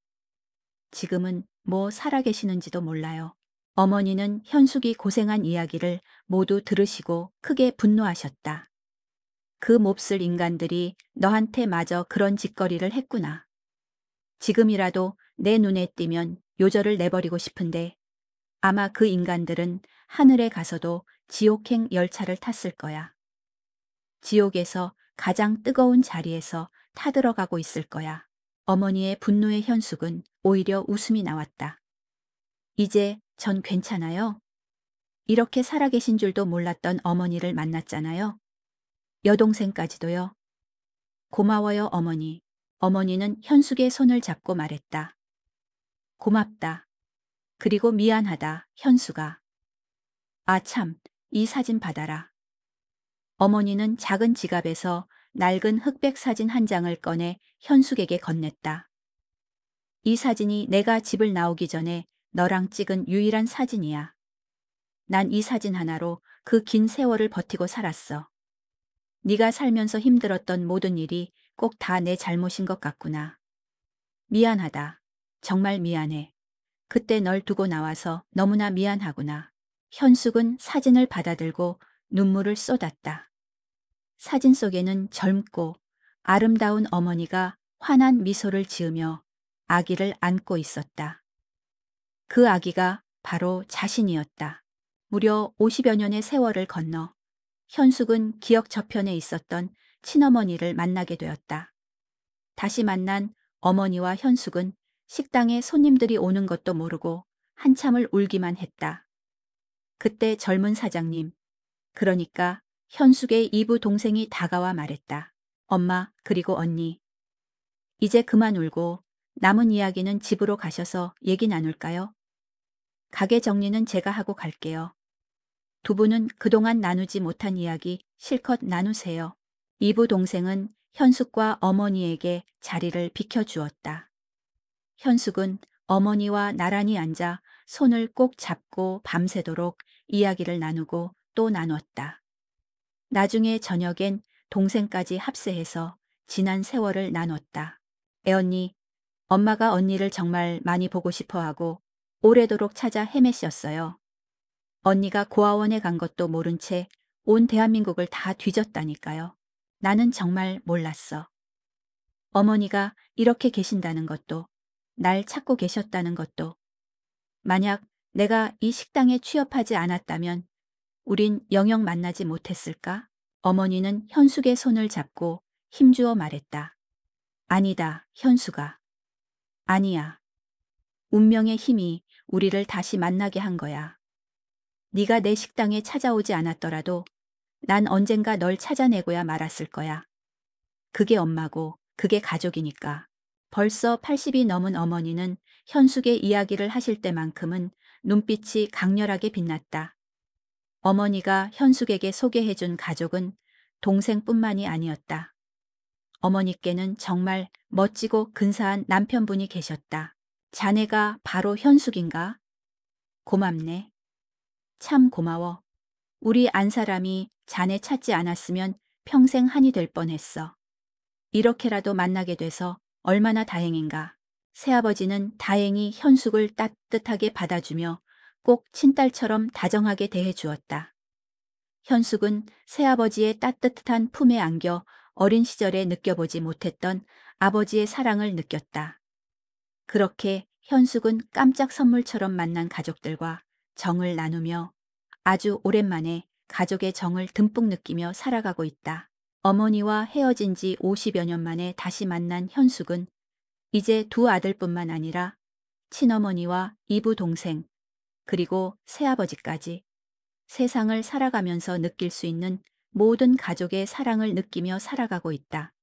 지금은 뭐 살아계시는지도 몰라요. 어머니는 현숙이 고생한 이야기를 모두 들으시고 크게 분노하셨다. 그 몹쓸 인간들이 너한테 마저 그런 짓거리를 했구나. 지금이라도 내 눈에 띄면 요절을 내버리고 싶은데 아마 그 인간들은 하늘에 가서도 지옥행 열차를 탔을 거야. 지옥에서 가장 뜨거운 자리에서 타들어가고 있을 거야. 어머니의 분노의 현숙은 오히려 웃음이 나왔다. 이제 전 괜찮아요. 이렇게 살아계신 줄도 몰랐던 어머니를 만났잖아요. 여동생까지도요. 고마워요, 어머니. 어머니는 현숙의 손을 잡고 말했다. 고맙다. 그리고 미안하다, 현숙아. 아 참, 이 사진 받아라. 어머니는 작은 지갑에서 낡은 흑백 사진 한 장을 꺼내 현숙에게 건넸다. 이 사진이 내가 집을 나오기 전에 너랑 찍은 유일한 사진이야. 난 이 사진 하나로 그 긴 세월을 버티고 살았어. 네가 살면서 힘들었던 모든 일이 꼭 다 내 잘못인 것 같구나. 미안하다. 정말 미안해. 그때 널 두고 나와서 너무나 미안하구나. 현숙은 사진을 받아들고 눈물을 쏟았다. 사진 속에는 젊고 아름다운 어머니가 환한 미소를 지으며 아기를 안고 있었다. 그 아기가 바로 자신이었다. 무려 50여 년의 세월을 건너 현숙은 기억 저편에 있었던 친어머니를 만나게 되었다. 다시 만난 어머니와 현숙은 식당에 손님들이 오는 것도 모르고 한참을 울기만 했다. 그때 젊은 사장님, 그러니까 현숙의 이부 동생이 다가와 말했다. 엄마, 그리고 언니. 이제 그만 울고 남은 이야기는 집으로 가셔서 얘기 나눌까요? 가게 정리는 제가 하고 갈게요. 두 분은 그동안 나누지 못한 이야기 실컷 나누세요. 이부 동생은 현숙과 어머니에게 자리를 비켜주었다. 현숙은 어머니와 나란히 앉아 손을 꼭 잡고 밤새도록 이야기를 나누고 또 나눴다. 나중에 저녁엔 동생까지 합세해서 지난 세월을 나눴다. 애언니, 엄마가 언니를 정말 많이 보고 싶어하고 오래도록 찾아 헤매셨어요. 언니가 고아원에 간 것도 모른 채 온 대한민국을 다 뒤졌다니까요. 나는 정말 몰랐어. 어머니가 이렇게 계신다는 것도, 날 찾고 계셨다는 것도, 만약 내가 이 식당에 취업하지 않았다면 우린 영영 만나지 못했을까? 어머니는 현숙의 손을 잡고 힘주어 말했다. 아니다, 현숙아. 아니야. 운명의 힘이 우리를 다시 만나게 한 거야. 네가 내 식당에 찾아오지 않았더라도 난 언젠가 널 찾아내고야 말았을 거야. 그게 엄마고 그게 가족이니까. 벌써 80이 넘은 어머니는 현숙의 이야기를 하실 때만큼은 눈빛이 강렬하게 빛났다. 어머니가 현숙에게 소개해준 가족은 동생뿐만이 아니었다. 어머니께는 정말 멋지고 근사한 남편분이 계셨다. 자네가 바로 현숙인가? 고맙네. 참 고마워. 우리 안사람이 자네 찾지 않았으면 평생 한이 될 뻔했어. 이렇게라도 만나게 돼서 얼마나 다행인가. 새아버지는 다행히 현숙을 따뜻하게 받아주며 꼭 친딸처럼 다정하게 대해 주었다. 현숙은 새아버지의 따뜻한 품에 안겨 어린 시절에 느껴보지 못했던 아버지의 사랑을 느꼈다. 그렇게 현숙은 깜짝 선물처럼 만난 가족들과 정을 나누며 아주 오랜만에 가족의 정을 듬뿍 느끼며 살아가고 있다. 어머니와 헤어진 지 50여 년 만에 다시 만난 현숙은 이제 두 아들뿐만 아니라 친어머니와 이부 동생, 그리고 새아버지까지 세상을 살아가면서 느낄 수 있는 모든 가족의 사랑을 느끼며 살아가고 있다.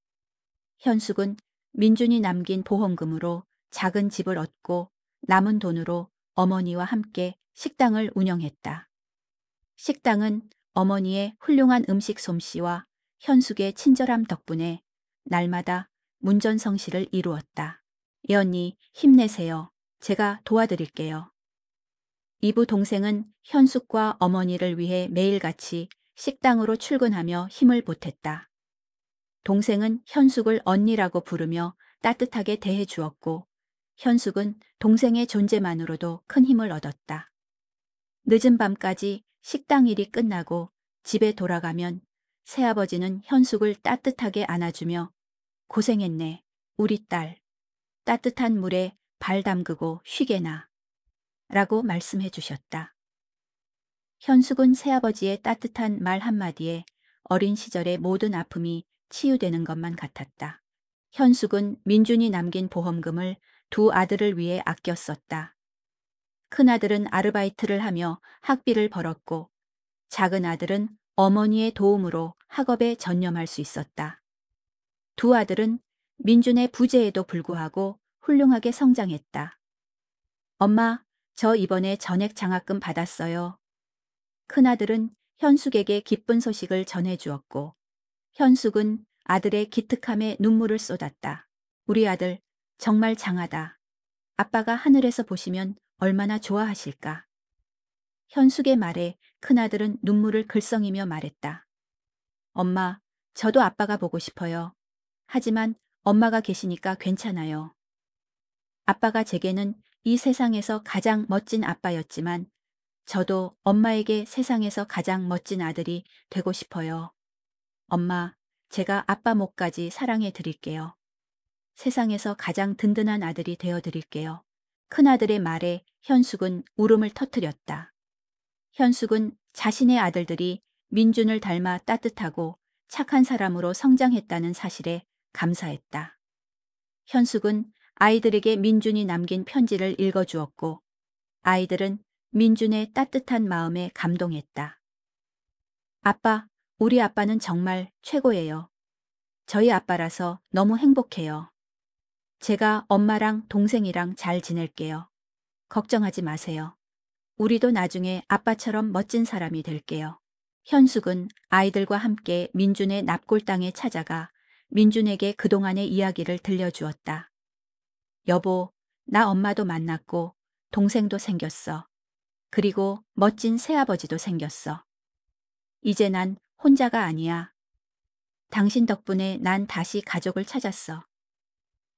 현숙은 민준이 남긴 보험금으로 작은 집을 얻고 남은 돈으로 어머니와 함께 식당을 운영했다. 식당은 어머니의 훌륭한 음식 솜씨와 현숙의 친절함 덕분에 날마다 문전성시를 이루었다. 예 언니, 힘내세요. 제가 도와드릴게요. 이부 동생은 현숙과 어머니를 위해 매일같이 식당으로 출근하며 힘을 보탰다. 동생은 현숙을 언니라고 부르며 따뜻하게 대해 주었고, 현숙은 동생의 존재만으로도 큰 힘을 얻었다. 늦은 밤까지 식당 일이 끝나고 집에 돌아가면 새아버지는 현숙을 따뜻하게 안아주며 고생했네, 우리 딸. 따뜻한 물에 발 담그고 쉬게나. 라고 말씀해 주셨다. 현숙은 새아버지의 따뜻한 말 한마디에 어린 시절의 모든 아픔이 치유되는 것만 같았다. 현숙은 민준이 남긴 보험금을 두 아들을 위해 아껴 썼다. 큰아들은 아르바이트를 하며 학비를 벌었고 작은 아들은 어머니의 도움으로 학업에 전념할 수 있었다. 두 아들은 민준의 부재에도 불구하고 훌륭하게 성장했다. 엄마, 저 이번에 전액 장학금 받았어요. 큰아들은 현숙에게 기쁜 소식을 전해주었고 현숙은 아들의 기특함에 눈물을 쏟았다. 우리 아들 정말 장하다. 아빠가 하늘에서 보시면 얼마나 좋아하실까. 현숙의 말에 큰아들은 눈물을 글썽이며 말했다. 엄마, 저도 아빠가 보고 싶어요. 하지만 엄마가 계시니까 괜찮아요. 아빠가 제게는 이 세상에서 가장 멋진 아빠였지만 저도 엄마에게 세상에서 가장 멋진 아들이 되고 싶어요. 엄마, 제가 아빠 목까지 사랑해 드릴게요. 세상에서 가장 든든한 아들이 되어 드릴게요. 큰아들의 말에 현숙은 울음을 터뜨렸다. 현숙은 자신의 아들들이 민준을 닮아 따뜻하고 착한 사람으로 성장했다는 사실에 감사했다. 현숙은 아이들에게 민준이 남긴 편지를 읽어주었고 아이들은 민준의 따뜻한 마음에 감동했다. 아빠, 우리 아빠는 정말 최고예요. 저희 아빠라서 너무 행복해요. 제가 엄마랑 동생이랑 잘 지낼게요. 걱정하지 마세요. 우리도 나중에 아빠처럼 멋진 사람이 될게요. 현숙은 아이들과 함께 민준의 납골당에 찾아가 민준에게 그동안의 이야기를 들려주었다. 여보, 나 엄마도 만났고 동생도 생겼어. 그리고 멋진 새아버지도 생겼어. 이제 난 혼자가 아니야. 당신 덕분에 난 다시 가족을 찾았어.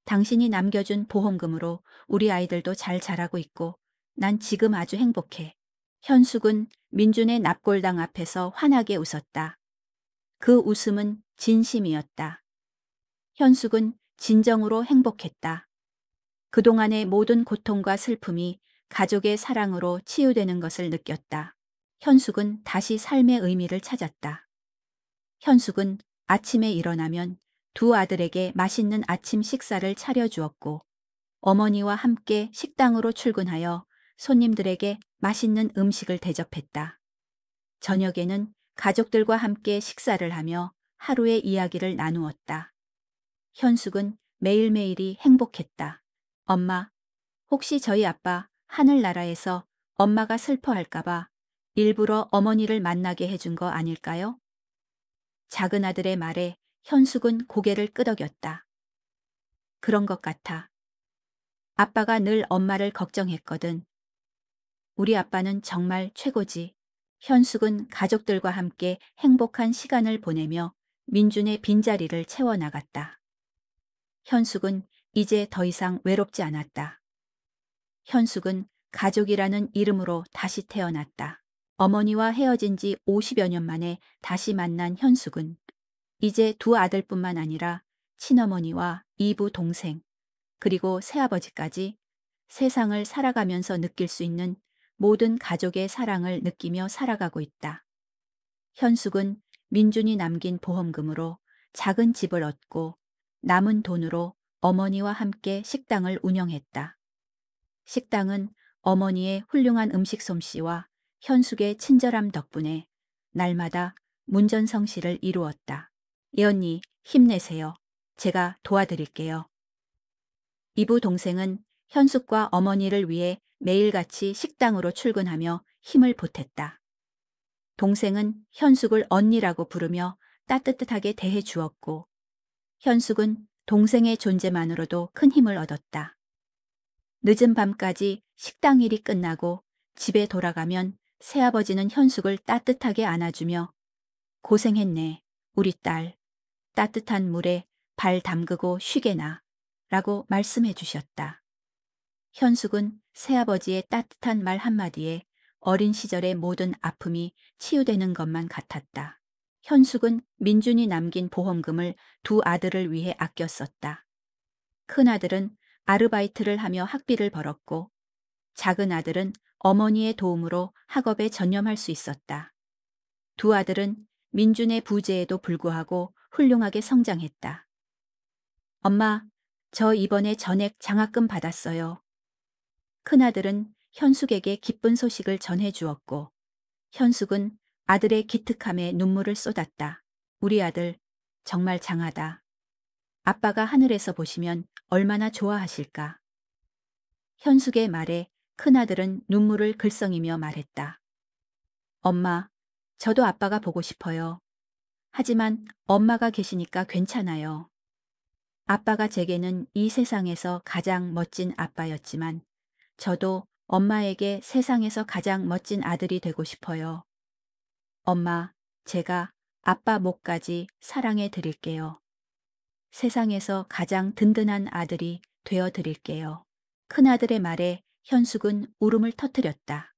당신이 남겨준 보험금으로 우리 아이들도 잘 자라고 있고 난 지금 아주 행복해. 현숙은 민준의 납골당 앞에서 환하게 웃었다. 그 웃음은 진심이었다. 현숙은 진정으로 행복했다. 그동안의 모든 고통과 슬픔이 가족의 사랑으로 치유되는 것을 느꼈다. 현숙은 다시 삶의 의미를 찾았다. 현숙은 아침에 일어나면 두 아들에게 맛있는 아침 식사를 차려주었고 어머니와 함께 식당으로 출근하여 손님들에게 맛있는 음식을 대접했다. 저녁에는 가족들과 함께 식사를 하며 하루의 이야기를 나누었다. 현숙은 매일매일이 행복했다. 엄마, 혹시 저희 아빠 하늘나라에서 엄마가 슬퍼할까봐 일부러 어머니를 만나게 해준 거 아닐까요? 작은 아들의 말에 현숙은 고개를 끄덕였다. 그런 것 같아. 아빠가 늘 엄마를 걱정했거든. 우리 아빠는 정말 최고지. 현숙은 가족들과 함께 행복한 시간을 보내며 민준의 빈자리를 채워나갔다. 현숙은 이제 더 이상 외롭지 않았다. 현숙은 가족이라는 이름으로 다시 태어났다. 어머니와 헤어진 지 50여 년 만에 다시 만난 현숙은 이제 두 아들뿐만 아니라 친어머니와 이부 동생, 그리고 새아버지까지 세상을 살아가면서 느낄 수 있는 모든 가족의 사랑을 느끼며 살아가고 있다. 현숙은 민준이 남긴 보험금으로 작은 집을 얻고 남은 돈으로 어머니와 함께 식당을 운영했다. 식당은 어머니의 훌륭한 음식 솜씨와 현숙의 친절함 덕분에 날마다 문전성시를 이루었다. 예언니, 힘내세요. 제가 도와드릴게요. 이부 동생은 현숙과 어머니를 위해 매일같이 식당으로 출근하며 힘을 보탰다. 동생은 현숙을 언니라고 부르며 따뜻하게 대해 주었고, 현숙은 동생의 존재만으로도 큰 힘을 얻었다. 늦은 밤까지 식당 일이 끝나고 집에 돌아가면 새아버지는 현숙을 따뜻하게 안아주며 고생했네, 우리 딸. 따뜻한 물에 발 담그고 쉬게나 라고 말씀해 주셨다. 현숙은 새아버지의 따뜻한 말 한마디에 어린 시절의 모든 아픔이 치유되는 것만 같았다. 현숙은 민준이 남긴 보험금을 두 아들을 위해 아껴 썼다. 큰아들은 아르바이트를 하며 학비를 벌었고 작은 아들은 어머니의 도움으로 학업에 전념할 수 있었다. 두 아들은 민준의 부재에도 불구하고 훌륭하게 성장했다. 엄마, 저 이번에 전액 장학금 받았어요. 큰아들은 현숙에게 기쁜 소식을 전해 주었고 현숙은 아들의 기특함에 눈물을 쏟았다. 우리 아들 정말 장하다. 아빠가 하늘에서 보시면 얼마나 좋아하실까. 현숙의 말에 큰아들은 눈물을 글썽이며 말했다. 엄마, 저도 아빠가 보고 싶어요. 하지만 엄마가 계시니까 괜찮아요. 아빠가 제게는 이 세상에서 가장 멋진 아빠였지만 저도 엄마에게 세상에서 가장 멋진 아들이 되고 싶어요. 엄마, 제가 아빠 목까지 사랑해 드릴게요. 세상에서 가장 든든한 아들이 되어 드릴게요. 큰아들의 말에 현숙은 울음을 터뜨렸다.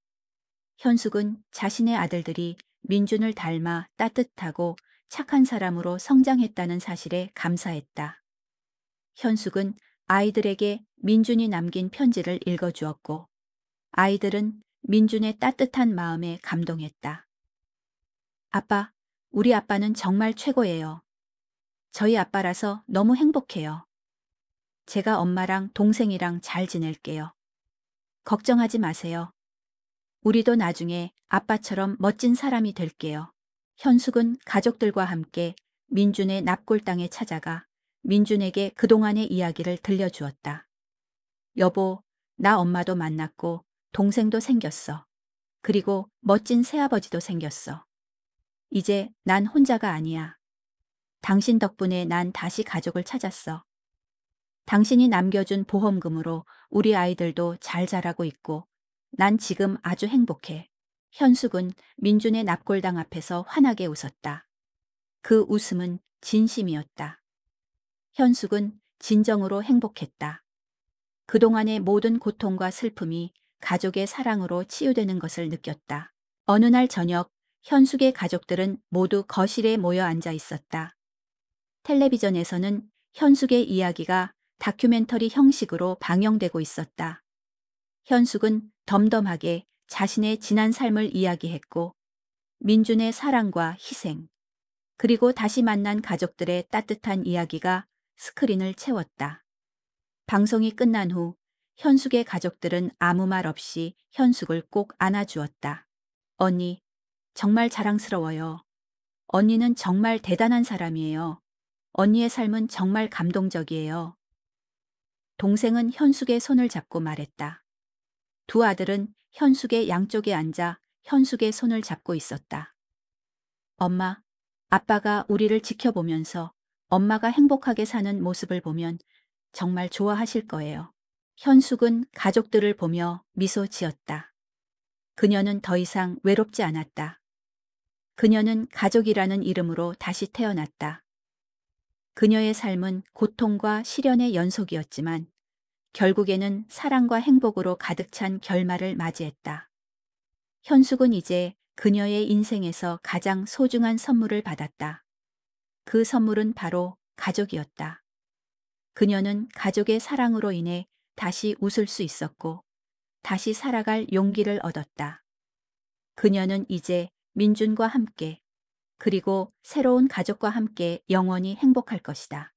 현숙은 자신의 아들들이 민준을 닮아 따뜻하고 착한 사람으로 성장했다는 사실에 감사했다. 현숙은 아이들에게 민준이 남긴 편지를 읽어주었고 아이들은 민준의 따뜻한 마음에 감동했다. 아빠, 우리 아빠는 정말 최고예요. 저희 아빠라서 너무 행복해요. 제가 엄마랑 동생이랑 잘 지낼게요. 걱정하지 마세요. 우리도 나중에 아빠처럼 멋진 사람이 될게요. 현숙은 가족들과 함께 민준의 납골당에 찾아가 민준에게 그동안의 이야기를 들려주었다. 여보, 나 엄마도 만났고 동생도 생겼어. 그리고 멋진 새아버지도 생겼어. 이제 난 혼자가 아니야. 당신 덕분에 난 다시 가족을 찾았어. 당신이 남겨준 보험금으로 우리 아이들도 잘 자라고 있고 난 지금 아주 행복해. 현숙은 민준의 납골당 앞에서 환하게 웃었다. 그 웃음은 진심이었다. 현숙은 진정으로 행복했다. 그동안의 모든 고통과 슬픔이 가족의 사랑으로 치유되는 것을 느꼈다. 어느 날 저녁 현숙의 가족들은 모두 거실에 모여 앉아 있었다. 텔레비전에서는 현숙의 이야기가 다큐멘터리 형식으로 방영되고 있었다. 현숙은 덤덤하게 자신의 지난 삶을 이야기했고 민준의 사랑과 희생, 그리고 다시 만난 가족들의 따뜻한 이야기가 스크린을 채웠다. 방송이 끝난 후 현숙의 가족들은 아무 말 없이 현숙을 꼭 안아주었다. 언니, 정말 자랑스러워요. 언니는 정말 대단한 사람이에요. 언니의 삶은 정말 감동적이에요. 동생은 현숙의 손을 잡고 말했다. 두 아들은 현숙의 양쪽에 앉아 현숙의 손을 잡고 있었다. 엄마, 아빠가 우리를 지켜보면서 엄마가 행복하게 사는 모습을 보면 정말 좋아하실 거예요. 현숙은 가족들을 보며 미소 지었다. 그녀는 더 이상 외롭지 않았다. 그녀는 가족이라는 이름으로 다시 태어났다. 그녀의 삶은 고통과 시련의 연속이었지만 결국에는 사랑과 행복으로 가득 찬 결말을 맞이했다. 현숙은 이제 그녀의 인생에서 가장 소중한 선물을 받았다. 그 선물은 바로 가족이었다. 그녀는 가족의 사랑으로 인해 다시 웃을 수 있었고 다시 살아갈 용기를 얻었다. 그녀는 이제 민준과 함께 그리고 새로운 가족과 함께 영원히 행복할 것이다.